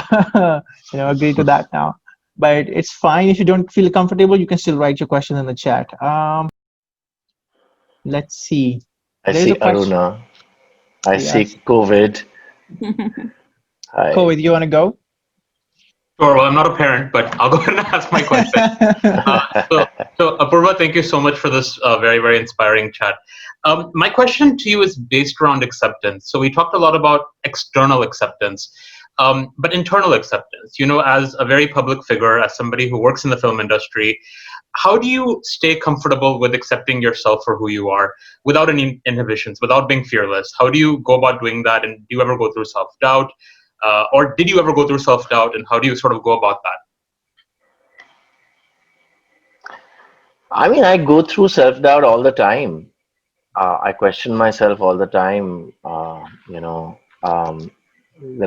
agree to that now. But it's fine if you don't feel comfortable, you can still write your question in the chat. Let's see. I There's see a question. Aruna. I Yes. see COVID. Hi. Kovid, you want to go? Sure. Well, I'm not a parent, but I'll go ahead and ask my question. Uh, so, so Apurva, thank you so much for this very, very inspiring chat. My question to you is based around acceptance. So we talked a lot about external acceptance, but internal acceptance. As a very public figure, as somebody who works in the film industry, how do you stay comfortable with accepting yourself for who you are without any inhibitions, without being fearless? How do you go about doing that? And do you ever go through self-doubt? Or did you ever go through self-doubt, and how do you sort of go about that? I mean, I go through self-doubt all the time. I question myself all the time. There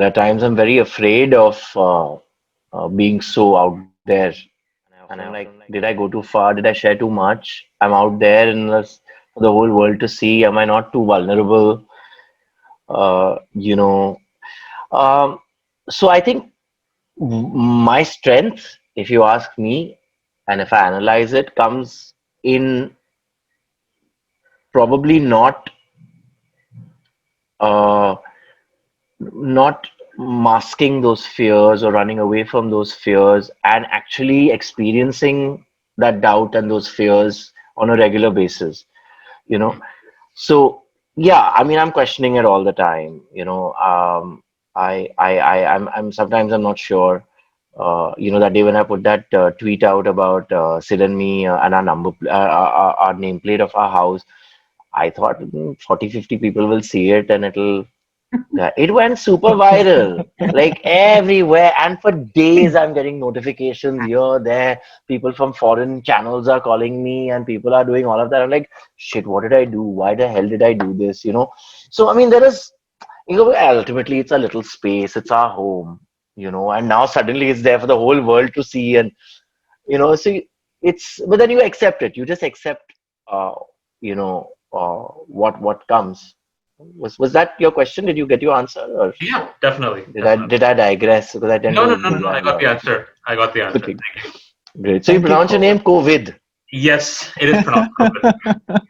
are times I'm very afraid of being so out there. And I often like, did I go too far? Did I share too much? I'm out there for the whole world to see. Am I not too vulnerable? Uh, you know, um, so I think my strength, if you ask me, and if I analyze it, comes in probably uh, not masking those fears or running away from those fears, and actually experiencing that doubt and those fears on a regular basis. You know, so yeah, I mean, I'm questioning it all the time. I'm sometimes I'm not sure. That day when I put that tweet out about Sid and me and our nameplate of our house, I thought 40, 50 people will see it and it'll. Yeah, it went super viral, like everywhere. And for days, I'm getting notifications here, there. People from foreign channels are calling me, and people are doing all of that. I'm like, shit, what did I do? Why the hell did I do this? So, I mean, there is, ultimately, it's a little space, it's our home, and now suddenly it's there for the whole world to see. And, so but then you accept it. You just accept, what comes. Was that your question? Did you get your answer, or Yeah, definitely. did I digress? Because I tend No, no, to no, do no. I that a got the lot. answer. I got the answer. Okay, Thank you. great. So you Thank you, pronounce your Koval. name COVID. Yes, it is pronounced COVID.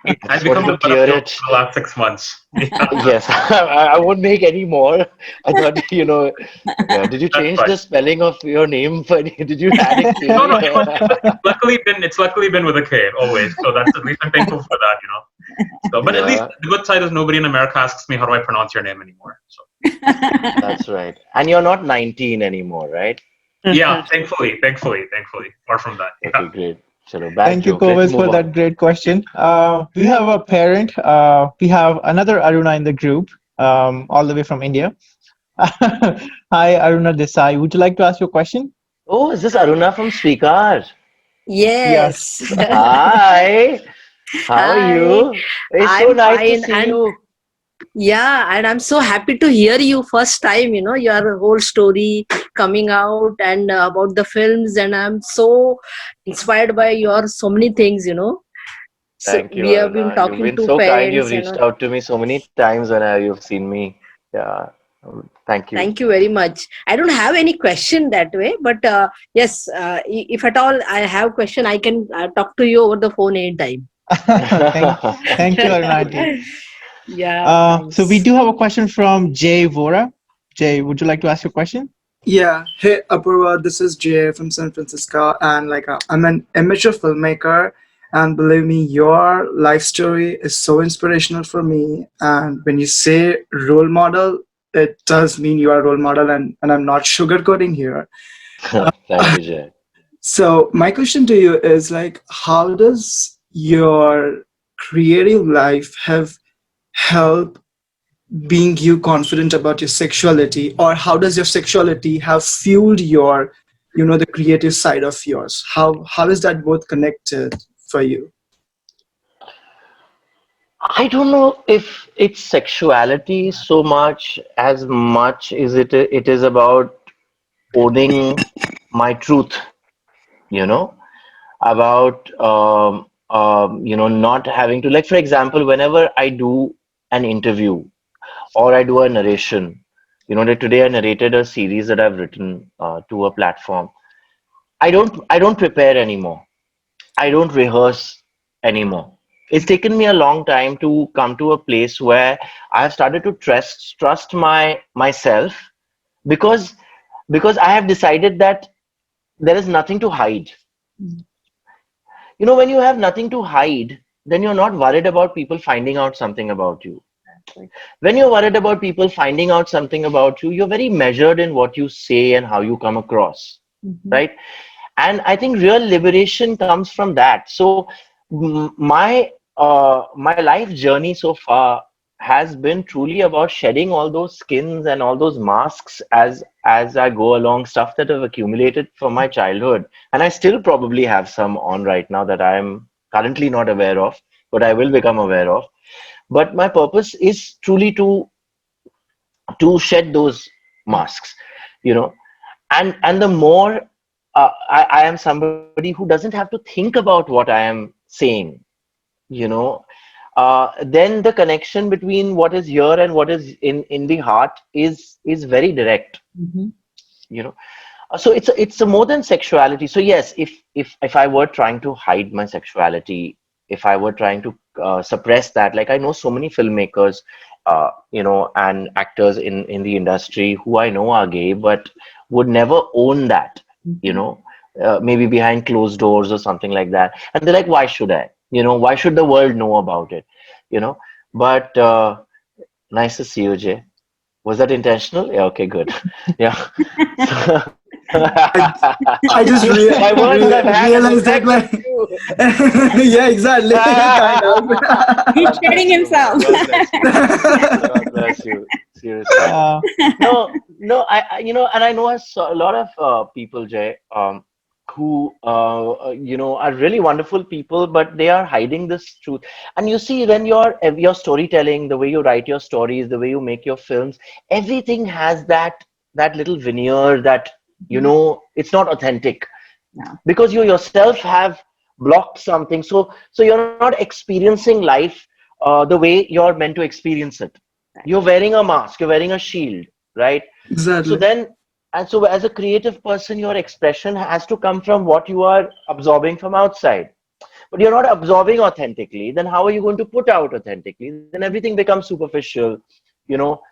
I've Just become wanted the to butt of clear jokes it. for the last 6 months. Yeah, Yes, I won't make any more. I thought, yeah. Did you that's change fine. the spelling of your name? Did you add a No, no, K? it's luckily been with a K always. So that's at least I'm thankful for that. So, but at least Yeah, the good side is nobody in America asks me how do I pronounce your name anymore. So that's right. And you're not 19 anymore, right? yeah, thankfully. Apart from that, yeah. Okay, great. Chalo, bad Thank you, joke. Let's Koval, for move that on. great question. We have a parent. We have another Aruna in the group, all the way from India. Hi, Aruna Desai. Would you like to ask your question? Oh, is this Aruna from Svikar? Yes. Yes. Hi, how are Hi, you? It's so I'm nice to fine. see And you. yeah, and I'm so happy to hear you first time, your whole story coming out and about the films. And I'm so inspired by your so many things. So Thank you, we have been Aruna. You've talking been to so kind. You've reached parents. out to me so many times when you've seen me. Yeah. Thank you. Thank you very much. I don't have any question that way, but yes, if at all I have question, I can talk to you over the phone anytime. thank, thank you, Aruna aunty. Yeah, So we thanks. do have a question from Jay Vora. Jay, would you like to ask your question? Yeah, hey Apurva, this is Jay from San Francisco, and I'm an amateur filmmaker, and believe me, your life story is so inspirational for me. And when you say role model, it does mean you are a role model, and I'm not sugarcoating here. Thank you, Jay. So my question to you is how does your creative life have helped being you confident about your sexuality, or how does your sexuality have fueled your the creative side of yours? How is that both connected for you? I don't know if it's sexuality so much is it is about owning my truth, you know, about not having to, like, for example, whenever I do an interview or I do a narration, that today I narrated a series that I've written to a platform. I don't prepare anymore. I don't rehearse anymore. It's taken me a long time to come to a place where I have started to trust myself, because I have decided that there is nothing to hide. When you have nothing to hide, then you're not worried about people finding out something about you. When you're worried about people finding out something about you, you're very measured in what you say and how you come across, right? And I think real liberation comes from that. So my life journey so far has been truly about shedding all those skins and all those masks as I go along, stuff that have accumulated from my childhood, and I still probably have some on right now that I am currently not aware of, but I will become aware of. But my purpose is truly to shed those masks, you know and the more I am somebody who doesn't have to think about what I am saying, you know then the connection between what is here and what is in the heart is very direct, Mhm. you know so it's a more than sexuality. So yes, if I were trying to hide my sexuality, if I were trying to suppress that, like I know so many filmmakers, and actors in the industry who I know are gay but would never own that, you Mhm. know maybe behind closed doors or something like that, and they're like, why should I, why should the world know about it, you know but nice to see you, Jay. Was that intentional? Yeah, okay, good. Yeah. I just My words have had an realized that effect on my you. yeah, exactly, kind He's God shedding bless you, man. himself. God bless you. of. God bless you. Seriously. Uh, No, and I know a lot of people, Jay, who, are really wonderful people, but they are hiding this truth. And you see, when your storytelling, the way you write your stories, the way you make your films, everything has that little veneer that, it's not authentic No. because you yourself have blocked something. So you're not experiencing life the way you're meant to experience it. You're wearing a mask, you're wearing a shield, right? So Exactly. then, and so as a creative person, your expression has to come from what you are absorbing from outside. But you're not absorbing authentically, then how are you going to put out authentically? Then everything becomes superficial. You know,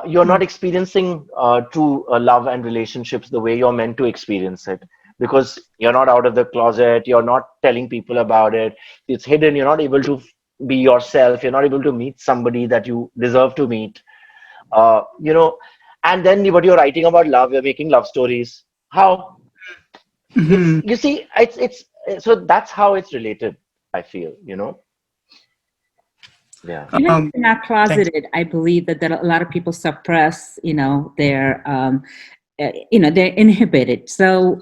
you're not experiencing true love and relationships the way you're meant to experience it because you're not out of the closet, you're not telling people about it, it's hidden, you're not able to be yourself, you're not able to meet somebody that you deserve to meet. uh, you know, and then what you're writing about love, you're making love stories. How? It's, Mhm. you see, it's so that's how it's related, I feel, yeah. Even if Um, they're not thanks. closeted, I believe that a lot of people suppress, their, they're inhibited. So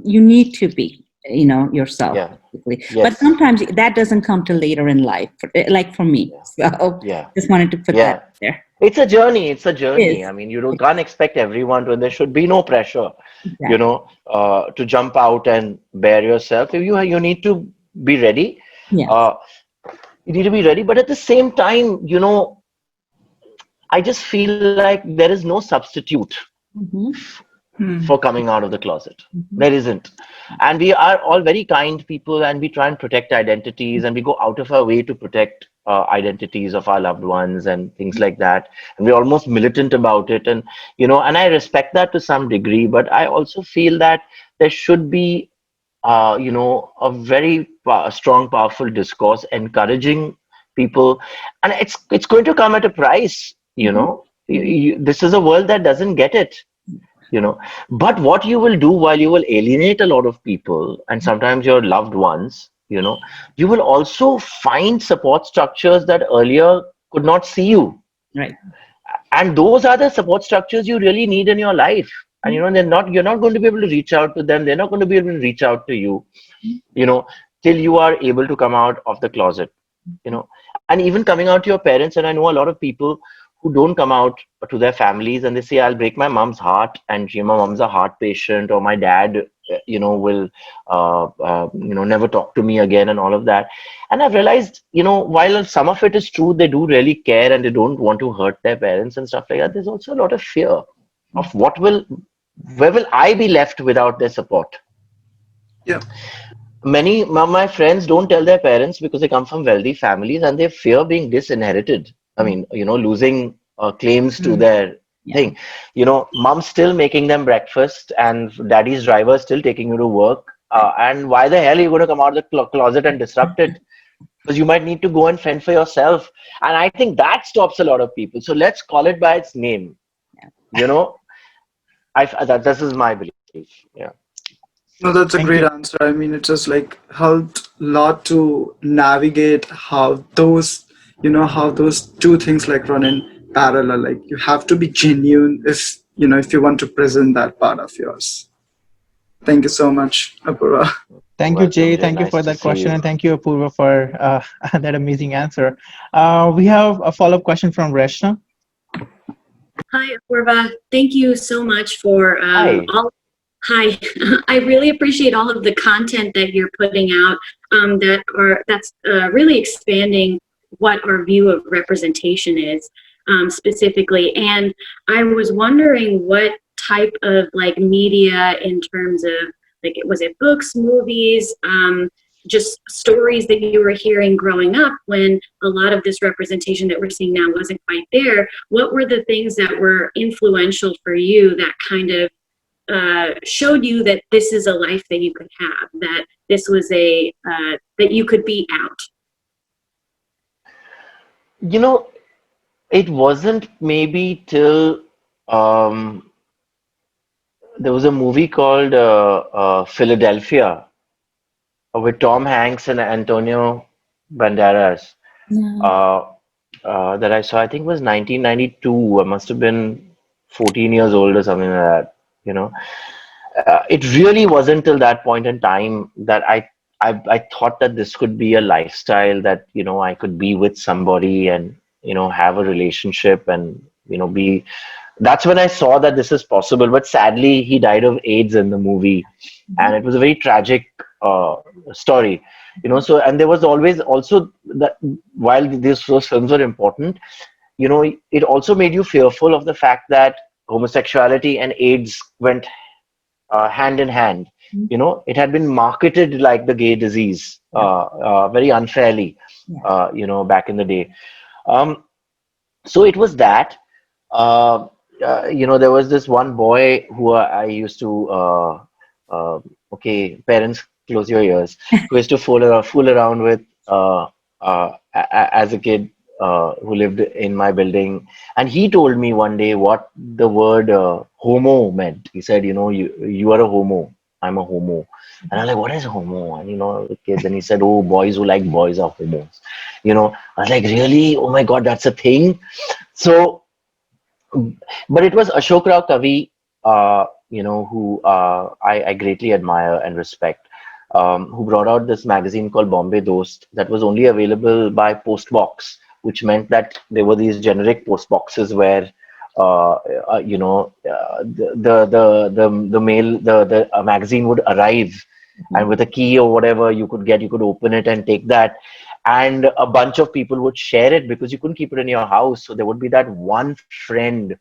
you need to be, yourself, Yeah. basically. But Yes. sometimes that doesn't come till later in life, like for me. Yeah. So Yeah. just wanted to put that Yeah. out there. It's a journey. It's a It journey. is. I mean, you don't can't expect everyone to, and there should be no pressure, Exactly. to jump out and bear yourself. If you need to be ready. Yes. Uh, you need to be ready, but at the same time, I just feel like there is no substitute Mm-hmm. for hmm. coming out of the closet. Mm-hmm. There isn't. And we are all very kind people and we try and protect identities and we go out of our way to protect identities of our loved ones and things like that. And we're almost militant about it. And I respect that to some degree, but I also feel that there should be, a very strong, powerful discourse encouraging people. And it's going to come at a price, Mm-hmm. This is a world that doesn't get it, you know but what you will do while you will alienate a lot of people and sometimes your loved ones, you will also find support structures that earlier could not see you, Right. and those are the support structures you really need in your life. And you're not going to be able to reach out to them, they're not going to be able to reach out to you, you know till you are able to come out of the closet, and even coming out to your parents. And I know a lot of people who don't come out to their families and they say, I'll break my mom's heart, and my mom's a heart patient, or my dad will never talk to me again, and all of that. And I've realized, while some of it is true, they do really care and they don't want to hurt their parents and stuff like that, there's also a lot of fear of where will I be left without their support. Yeah. Many of my friends don't tell their parents because they come from wealthy families and they fear being disinherited. I mean, losing claims to Mm. their Yeah. thing. Mom's still making them breakfast and daddy's driver still taking you to work. And why the hell are you going to come out of the closet and disrupt it? Because you might need to go and fend for yourself. And I think that stops a lot of people. So let's call it by its name. You know, this is my belief. Yeah. No, that's a Thank great you. answer. I mean, it just like helped a lot to navigate how those two things like run in parallel. Like you have to be genuine if you want to present that part of yours. Thank you so much, Apurva. Thank you, Welcome, Jay. Jay. Thank you Nice for to that see question, you. and thank you, Apurva, for that amazing answer. We have a follow-up question from Reshna. Hi, Apurva. Thank you so much for Hi. all. Hi, I really appreciate all of the content that you're putting out. That's really expanding what our view of representation is, specifically. And I was wondering what type of like media in terms of like, was it books, movies, just stories that you were hearing growing up when a lot of this representation that we're seeing now wasn't quite there? What were the things that were influential for you that kind of showed you that this is a life that you could have, that this was that you could be out? You know, it wasn't maybe till um, there was a movie called Philadelphia with Tom Hanks and Antonio Banderas. Uh, that I saw. I think it was 1992. I must have been 14 years old or something like that. You know, it really wasn't till that point in time that I thought that this could be a lifestyle that, you know, I could be with somebody and, you know, have a relationship and, you know, be. That's when I saw that this is possible. But sadly, he died of AIDS in the movie, and it was a very tragic story. You know, so and there was always also that while those films were important, you know, it also made you fearful of the fact that homosexuality and AIDS went hand in hand. You know, it had been marketed like the gay disease very unfairly, you know, back in the day. Um, so it was that. Uh, you know, there was this one boy who I used to, okay, parents, close your ears, who used to fool around with as a kid who lived in my building. And he told me one day what the word homo meant. He said, you know, you are a homo. I'm a homo. And I'm like, what is homo? And, you know, the kids, and he said, oh, boys who like boys are homos. You know, I was like, really? Oh my God, that's a thing. So, but it was Ashok Rao Kavi, you know, who I greatly admire and respect, who brought out this magazine called Bombay Dost that was only available by post box, which meant that there were these generic post boxes where, you know, the mail, the magazine would arrive, and with a key or whatever you could open it and take that. And a bunch of people would share it because you couldn't keep it in your house. So there would be that one friend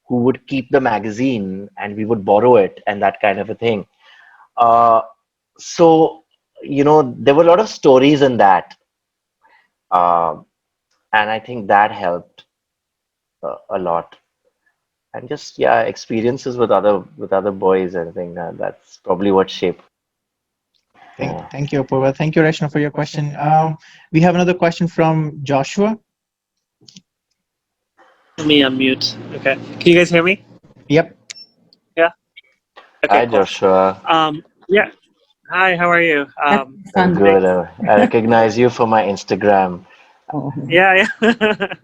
who would keep the magazine and we would borrow it and that kind of a thing. Uh, so, you know, there were a lot of stories in that. Uh, and I think that helped a lot. And just, yeah, experiences with other boys. I think that's probably what shaped. Yeah. Thank you, Apurva. Thank you, Rachna, for your question. We have another question from Joshua. Let me unmute. Okay. Can you guys hear me? Yep. Yeah. Okay. Hi, Cool. Joshua. Yeah. Hi. How are you? I'm good. I recognize you from my Instagram. Oh, Yeah.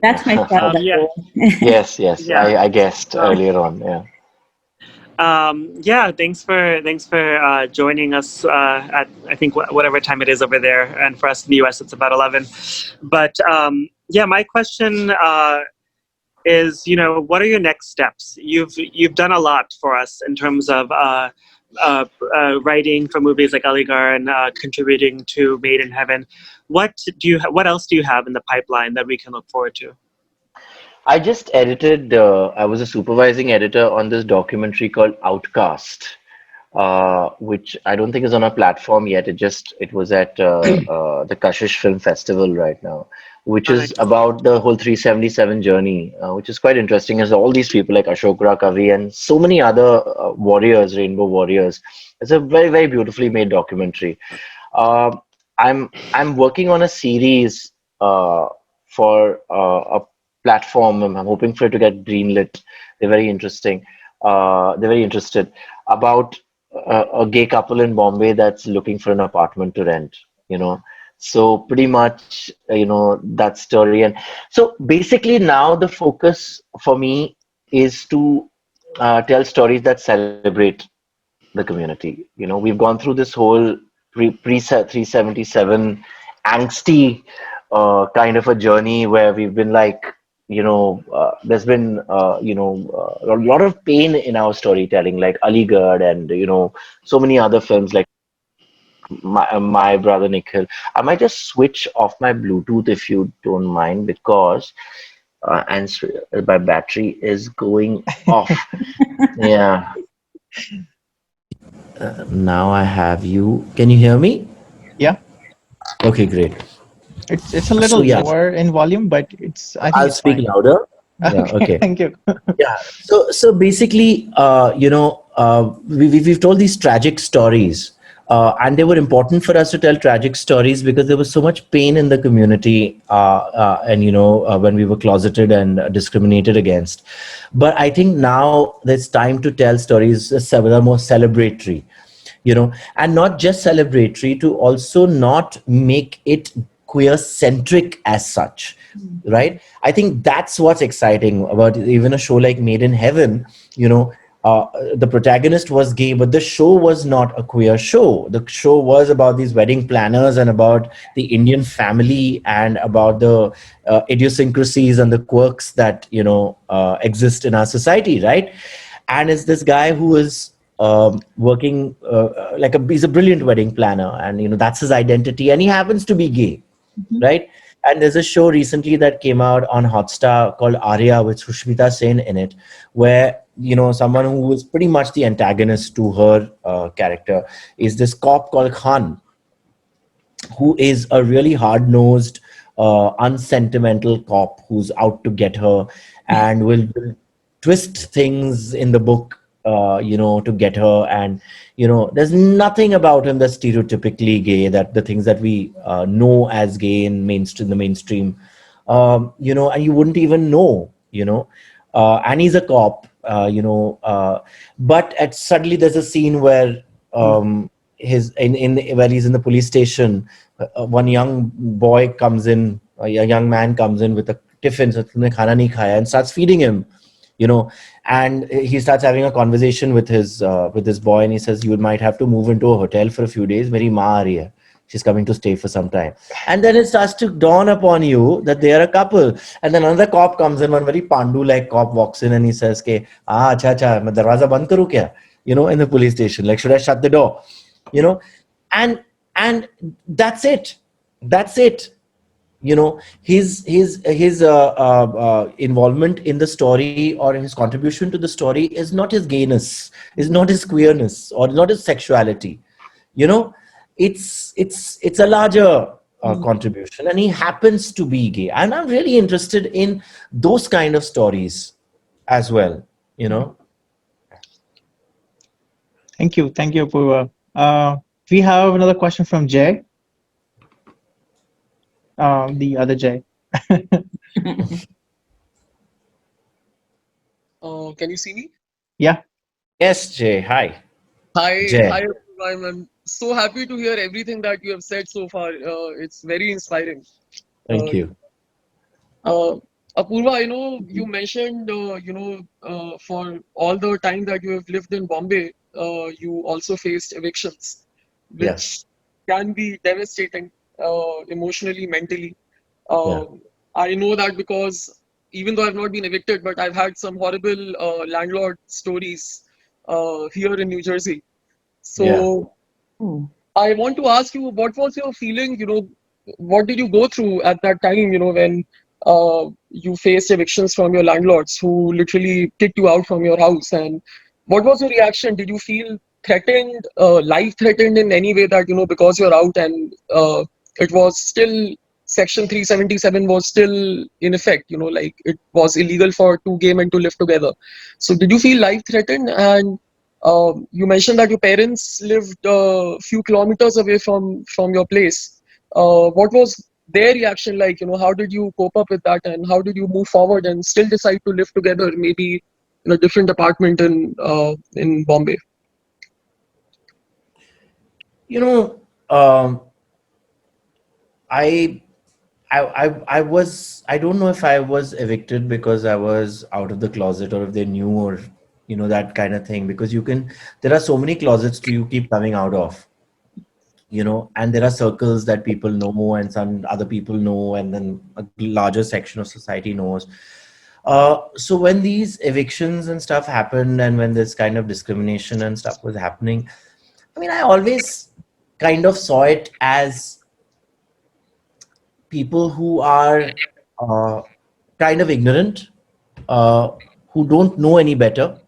that's my son. Yeah. Yes. Yeah. I guessed earlier on. Yeah. Yeah. Thanks for joining us at I think whatever time it is over there, and for us in the US it's about 11. But yeah, my question is, you know, what are your next steps? You've done a lot for us in terms of writing for movies like Aligarh and contributing to Made in Heaven. What else do you have in the pipeline that we can look forward to? I just edited. I was a supervising editor on this documentary called Outcast, which I don't think is on a platform yet. It was at the Kashish Film Festival right now, which is about the whole 377 journey, which is quite interesting. There's all these people like Ashok Rao Kavi and so many other warriors, rainbow warriors. It's a very, very beautifully made documentary. Uh, I'm working on a series for a platform. I'm hoping for it to get greenlit. They're very interesting. They're very interested about a gay couple in Bombay that's looking for an apartment to rent, you know. So pretty much, you know, that story. And so basically now the focus for me is to tell stories that celebrate the community. You know, we've gone through this whole pre 377 angsty kind of a journey where we've been like, you know, there's been, you know, a lot of pain in our storytelling, like Aligarh and, you know, so many other films like my brother Nikhil. I might just switch off my Bluetooth if you don't mind, because my battery is going off. Yeah. Now I have you. Can you hear me? Yeah. Okay, great. It's a little lower in volume, but I think I'll it's speak fine. louder. Yeah, okay. Thank you. Yeah. So basically, you know, we've told these tragic stories and they were important for us to tell tragic stories because there was so much pain in the community, and when we were closeted and discriminated against. But I think now there's time to tell stories that are more celebratory, and not just celebratory, to also not make it queer centric as such, right? I think that's what's exciting about even a show like Made in Heaven. The protagonist was gay, but the show was not a queer show. The show was about these wedding planners and about the Indian family and about the idiosyncrasies and the quirks that exist in our society, right? And it's this guy who is working he's a brilliant wedding planner, and that's his identity, and he happens to be gay, right? And there's a show recently that came out on Hotstar called Arya with Sushmita Sen in it, where someone who is pretty much the antagonist to her character is this cop called Khan, who is a really hard-nosed, unsentimental cop who's out to get her and will twist things in the book, to get her. And, there's nothing about him that's stereotypically gay, that the things that we know as gay in the mainstream, and you wouldn't even know, and he's a cop, but suddenly there's a scene where while he's in the police station, one young boy comes in, a young man comes in with a tiffin, khana nahi khaya, and starts feeding him, and he starts having a conversation with his boy, and he says, you might have to move into a hotel for a few days. Meri maa aa rahi hai. She's coming to stay for some time. And then it starts to dawn upon you that they are a couple. And then another cop comes in, one very Pandu-like cop walks in, and he says, acha, main darwaza band karu kya? In the police station, like, should I shut the door? And that's it. His involvement in the story or his contribution to the story is not his gayness, is not his queerness, or not his sexuality. It's a larger contribution, and he happens to be gay. And I'm really interested in those kind of stories as well. Thank you, Apurva. We have another question from Jay. The other Jay. Can you see me? Yeah. Yes, Jay. Hi. Hi, Jay. hi. I'm so happy to hear everything that you have said so far. It's very inspiring. Thank you. Apurva, I know you mentioned, for all the time that you have lived in Bombay, you also faced evictions, which Yes. can be devastating emotionally, mentally. Yeah. I know that because even though I've not been evicted, but I've had some horrible landlord stories here in New Jersey. So I want to ask you, what was your feeling? What did you go through at that time? When you faced evictions from your landlords who literally kicked you out from your house, and what was your reaction? Did you feel threatened, life threatened in any way that because you're out and it was still Section 377 was still in effect, like it was illegal for two gay men to live together. So did you feel life threatened? And you mentioned that your parents lived a few kilometers away from your place. What was their reaction like? How did you cope up with that, and how did you move forward and still decide to live together, maybe in a different apartment in Bombay? I don't know if I was evicted because I was out of the closet, or if they knew, or that kind of thing, because there are so many closets you keep coming out of, and there are circles that people know and some other people know, and then a larger section of society knows. So when these evictions and stuff happened, and when this kind of discrimination and stuff was happening, I always kind of saw it as people who are kind of ignorant, who don't know any better.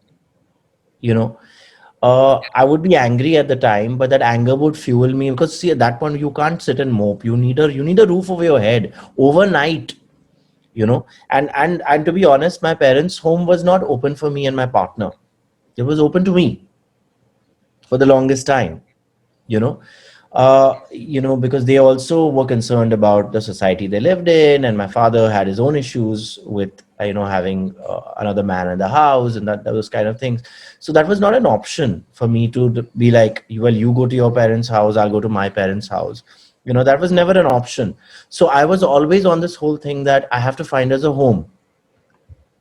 I would be angry at the time, but that anger would fuel me, because see, at that point you can't sit and mope. You need a roof over your head overnight. And to be honest, my parents' home was not open for me and my partner. It was open to me for the longest time. you know. Because they also were concerned about the society they lived in, and my father had his own issues with having another man in the house, and that those kind of things. So that was not an option for me to be like, well, you go to your parents' house, I'll go to my parents' house. That was never an option. So I was always on this whole thing that I have to find us a home,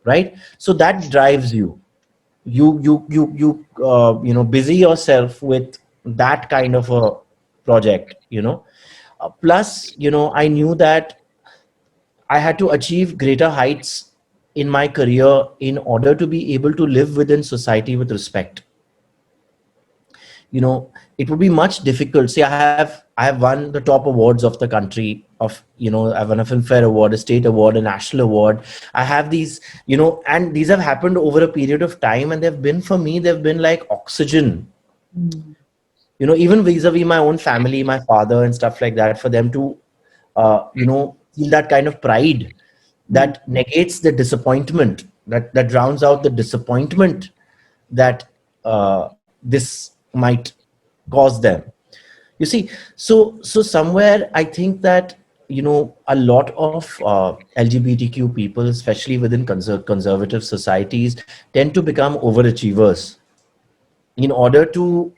right? So that drives you. You busy yourself with that kind of a project. Plus, I knew that I had to achieve greater heights in my career in order to be able to live within society with respect. It would be much difficult. See, I have won the top awards of the country. I've won a Filmfare Award, a state award, a national award. I have these, and these have happened over a period of time, and they've been like oxygen. Even vis-a-vis my own family, my father and stuff like that, for them to feel that kind of pride that negates the disappointment, that drowns out the disappointment that this might cause them. You see, so somewhere I think that a lot of LGBTQ people, especially within conservative societies, tend to become overachievers in order to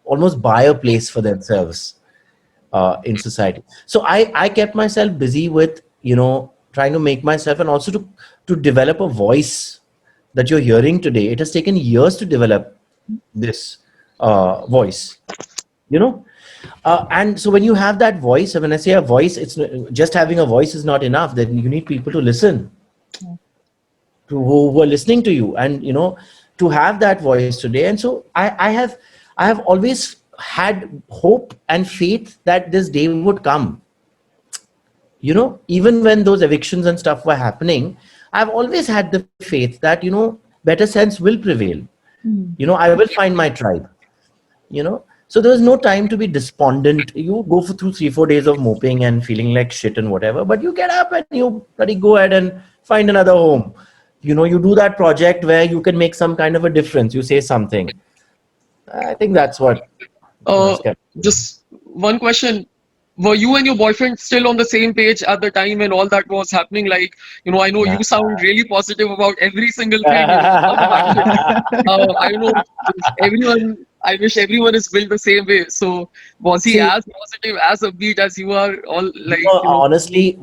almost buy a place for themselves in society. So I kept myself busy with trying to make myself, and also to develop a voice that you're hearing today. It has taken years to develop this voice, and so when you have that voice, when I say a voice, it's just having a voice is not enough. Then you need people to listen, to who are listening to you, and to have that voice today. And so I have always had hope and faith that this day would come. Even when those evictions and stuff were happening, I've always had the faith that better sense will prevail. I will find my tribe. So there was no time to be despondent. You go through 3-4 days of moping and feeling like shit and whatever, but you get up and you bloody go ahead and find another home. You do that project where you can make some kind of a difference. You say something. I think that's what. Just one question. Were you and your boyfriend still on the same page at the time when all that was happening? Like, I know you sound really positive about every single thing. All the action. I know everyone. I wish everyone is built the same way. So, was he as positive, as upbeat as you are? All like, honestly,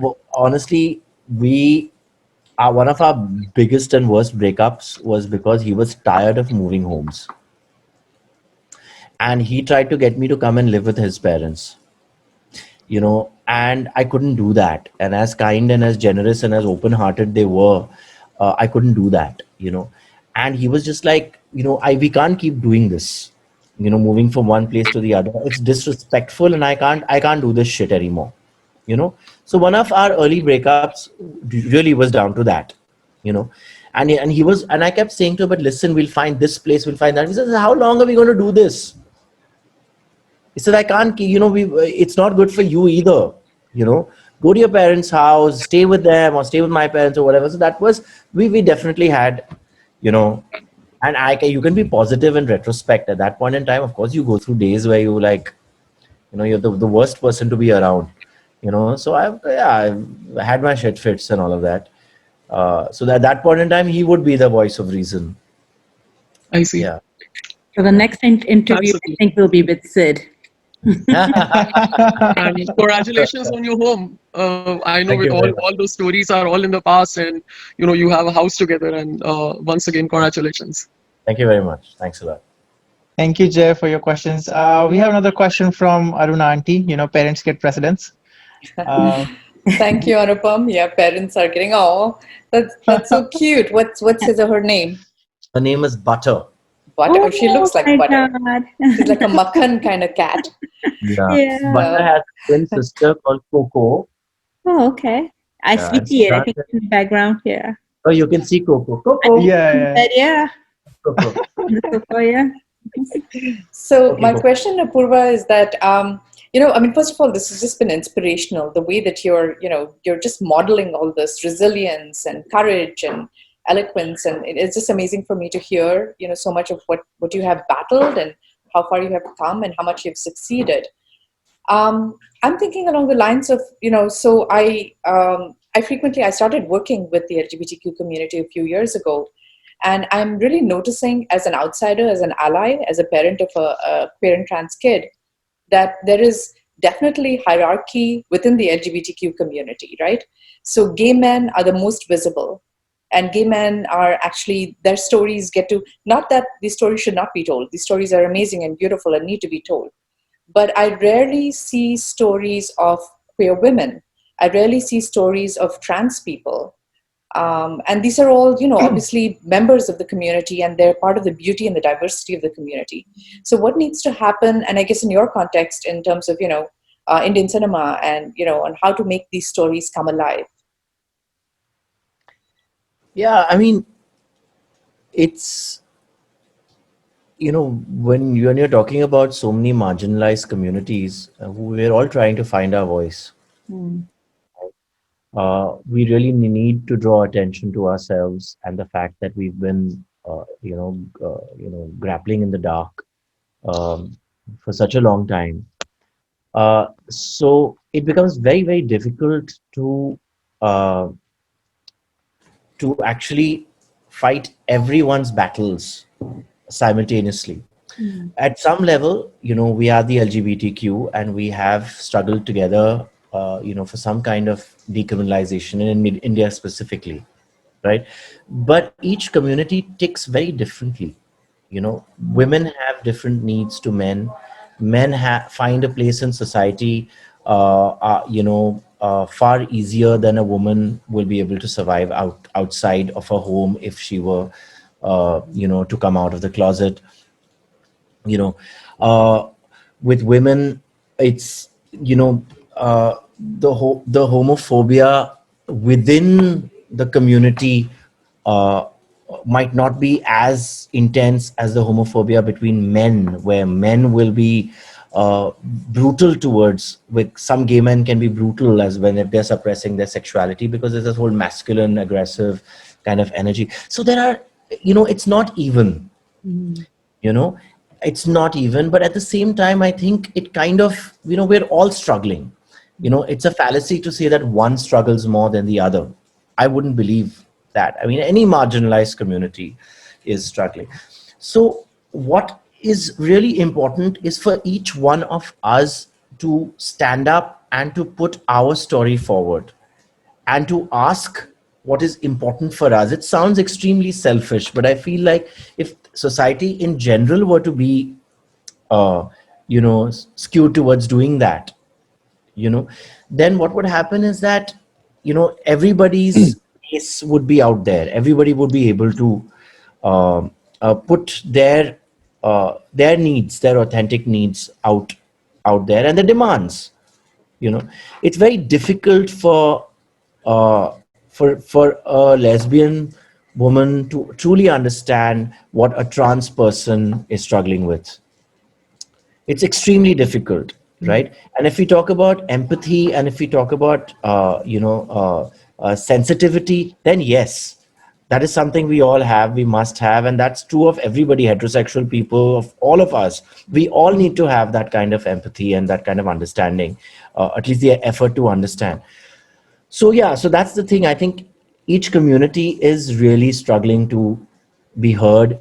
we. One of our biggest and worst breakups was because he was tired of moving homes. And he tried to get me to come and live with his parents. And I couldn't do that. And as kind and as generous and as open-hearted they were, I couldn't do that, And he was just like, we can't keep doing this, moving from one place to the other. It's disrespectful, and I can't do this shit anymore. So one of our early breakups really was down to that, and he was, and I kept saying to him, but listen, we'll find this place, we'll find that. He says, how long are we going to do this? He said, I can't, it's not good for you either, go to your parents' house, stay with them, or stay with my parents or whatever. So that was, we definitely had, and you can be positive in retrospect. At that point in time, of course, you go through days where you like, you're the worst person to be around. So I've had my shit fits and all of that. So at that point in time, he would be the voice of reason. I see. Yeah. So the next interview, I think, will be with Sid. And congratulations on your home. I know with all those stories are all in the past, and you have a house together. And once again, congratulations. Thank you very much. Thanks a lot. Thank you, Jay, for your questions. We have another question from Aruna Aunty. Parents get precedence. Thank you, Anupam. Yeah, parents are getting, that's so cute. What's his or her name? Her name is Butter. Butter. Oh, she looks like butter. God. She's like a makhan kind of cat. Yeah. Butter has a twin sister called Coco. Oh, okay. I see it. I think it's in the background here. Oh, you can see Coco. Coco. Yeah. Coco. Yeah. So my question, Apurva, is that first of all, this has just been inspirational. The way that you're just modeling all this resilience and courage and eloquence, and it's just amazing for me to hear, so much of what you have battled and how far you have come and how much you've succeeded. I'm thinking along the lines of, so I started working with the LGBTQ community a few years ago, and I'm really noticing as an outsider, as an ally, as a parent of a queer and trans kid, that there is definitely hierarchy within the LGBTQ community, right? So gay men are the most visible, and gay men are actually, their stories get to, not that these stories should not be told. These stories are amazing and beautiful and need to be told. But I rarely see stories of queer women. I rarely see stories of trans people. And these are all, obviously members of the community, and they're part of the beauty and the diversity of the community. So what needs to happen, and I guess in your context, in terms of, Indian cinema and, on how to make these stories come alive? Yeah, I mean, it's, when you're talking about so many marginalized communities, we're all trying to find our voice. We really need to draw attention to ourselves and the fact that we've been, grappling in the dark for such a long time. So it becomes very, very difficult uh, to actually fight everyone's battles simultaneously. At some level, we are the LGBTQ, and we have struggled together, for some kind of decriminalization in India specifically, right? But each community ticks very differently. Women have different needs to men. Men find a place in society, far easier than a woman will be able to survive outside of her home if she were, to come out of the closet. Uh, with women, it's, the homophobia within the community might not be as intense as the homophobia between men, where men will be brutal towards, with some gay men can be brutal as when if they're suppressing their sexuality, because there's this whole masculine aggressive kind of energy. So there are, it's not even, it's not even, but at the same time, I think it kind of, we're all struggling. It's a fallacy to say that one struggles more than the other. I wouldn't believe that. I mean, any marginalized community is struggling. So what is really important is for each one of us to stand up and to put our story forward and to ask what is important for us. It sounds extremely selfish, but I feel like if society in general were to be, skewed towards doing that, then what would happen is that, everybody's case would be out there. Everybody would be able to put their needs, their authentic needs out there, and the demands. It's very difficult for a lesbian woman to truly understand what a trans person is struggling with. It's extremely difficult, right? And if we talk about empathy, and if we talk about sensitivity, then yes, that is something we all have, we must have, and that's true of everybody, heterosexual people, of all of us. We all need to have that kind of empathy and that kind of understanding, at least the effort to understand. So yeah, so that's the thing. I think each community is really struggling to be heard,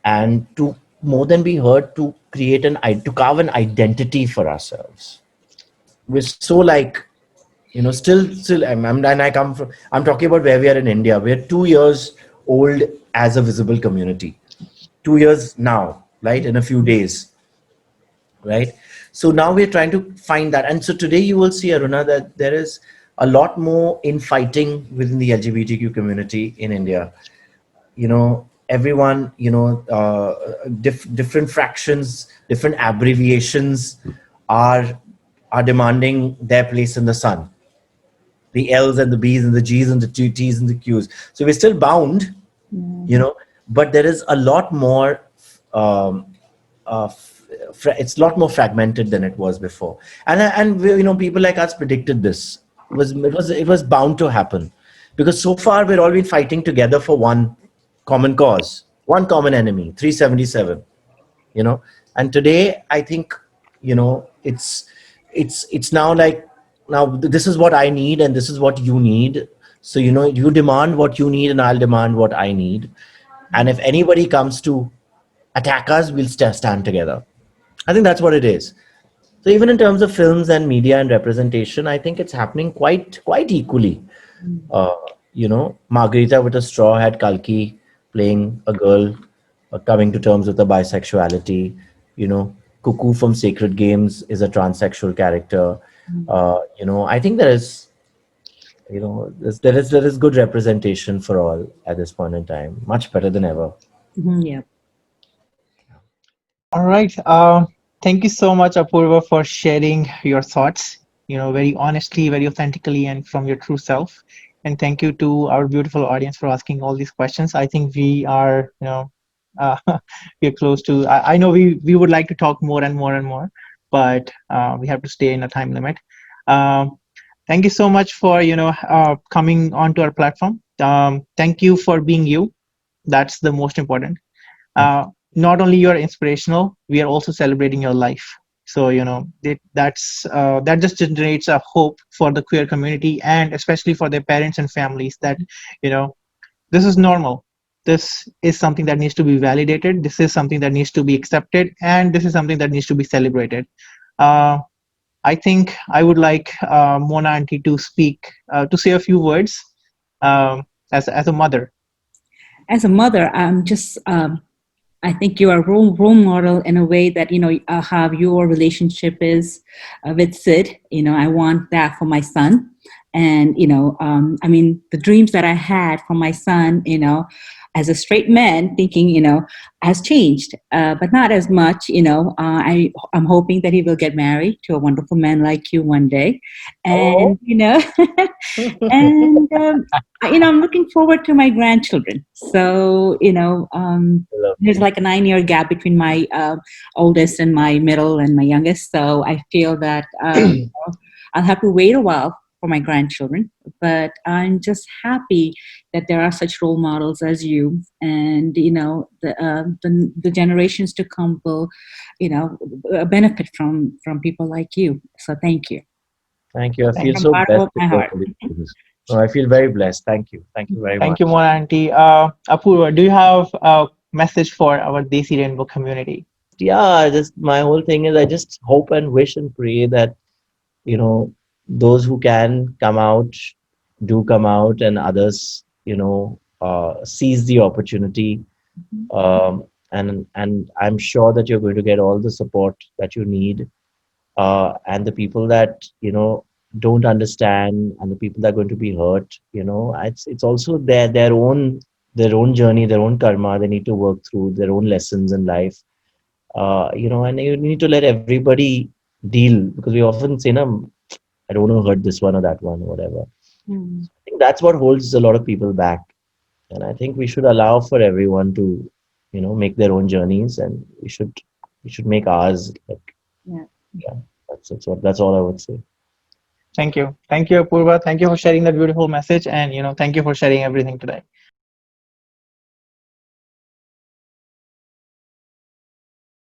and to more than be heard, to create to carve an identity for ourselves. We're so like, still and I'm talking about where we are in India. We're 2 years old as a visible community. 2 years now, right? In a few days, right? So now we're trying to find that. And so today you will see, Aruna, that there is a lot more infighting within the LGBTQ community in India. Everyone, different fractions, different abbreviations are demanding their place in the sun. The L's and the B's and the G's and the T's and the Q's. So we're still bound, but there is a lot more, it's a lot more fragmented than it was before. And people like us predicted this. It was bound to happen, because so far we've all been fighting together for one common cause, one common enemy, 377, and And today, I think, it's now like, now this is what I need and this is what you need. So, you demand what you need and I'll demand what I need. And if anybody comes to attack us, we'll stand together. I think that's what it is. So even in terms of films and media and representation, I think it's happening quite equally. Uh, Margarita with a Straw had Kalki playing a girl coming to terms with her bisexuality. Cuckoo from Sacred Games is a transsexual character. I think there is good representation for all at this point in time, much better than ever. Yeah. All right. Thank you so much, Apurva, for sharing your thoughts, very honestly, very authentically, and from your true self. And thank you to our beautiful audience for asking all these questions. I think we are, we are close to, I know we would like to talk more and more and more, but we have to stay in a time limit. Thank you so much for, coming onto our platform. Thank you for being you. That's the most important. Not only you're inspirational, we are also celebrating your life. So that just generates a hope for the queer community, and especially for their parents and families, that this is normal. This is something that needs to be validated. This is something that needs to be accepted, and this is something that needs to be celebrated. I think I would like Mona Auntie to speak, to say a few words, as a mother. As a mother, I'm just I think you are a role model in a way that, how your relationship is with Sid. I want that for my son. And, the dreams that I had for my son, as a straight man, thinking, has changed, but not as much. I'm hoping that he will get married to a wonderful man like you one day. And, and, I'm looking forward to my grandchildren. So, there's like a 9-year gap between my oldest and my middle and my youngest. So I feel that I'll have to wait a while for my grandchildren. But I'm just happy that there are such role models as you, and the generations to come will, benefit from people like you. So thank you. Thank you. I feel so blessed. I feel very blessed. Thank you. Thank you very much. Thank you, Mona Auntie. Apurva, do you have a message for our Desi Rainbow community? Yeah, my whole thing is I just hope and wish and pray that, those who can come out, do come out, and others, seize the opportunity. And I'm sure that you're going to get all the support that you need. And the people that, don't understand, and the people that are going to be hurt, it's also their own journey, their own karma. They need to work through their own lessons in life. And you need to let everybody deal, because we often say, no, I don't want to hurt this one or that one or whatever. I think that's what holds a lot of people back. And I think we should allow for everyone to, make their own journeys, and we should make ours. That's all I would say. Thank you, Apurva. Thank you for sharing that beautiful message, and thank you for sharing everything today.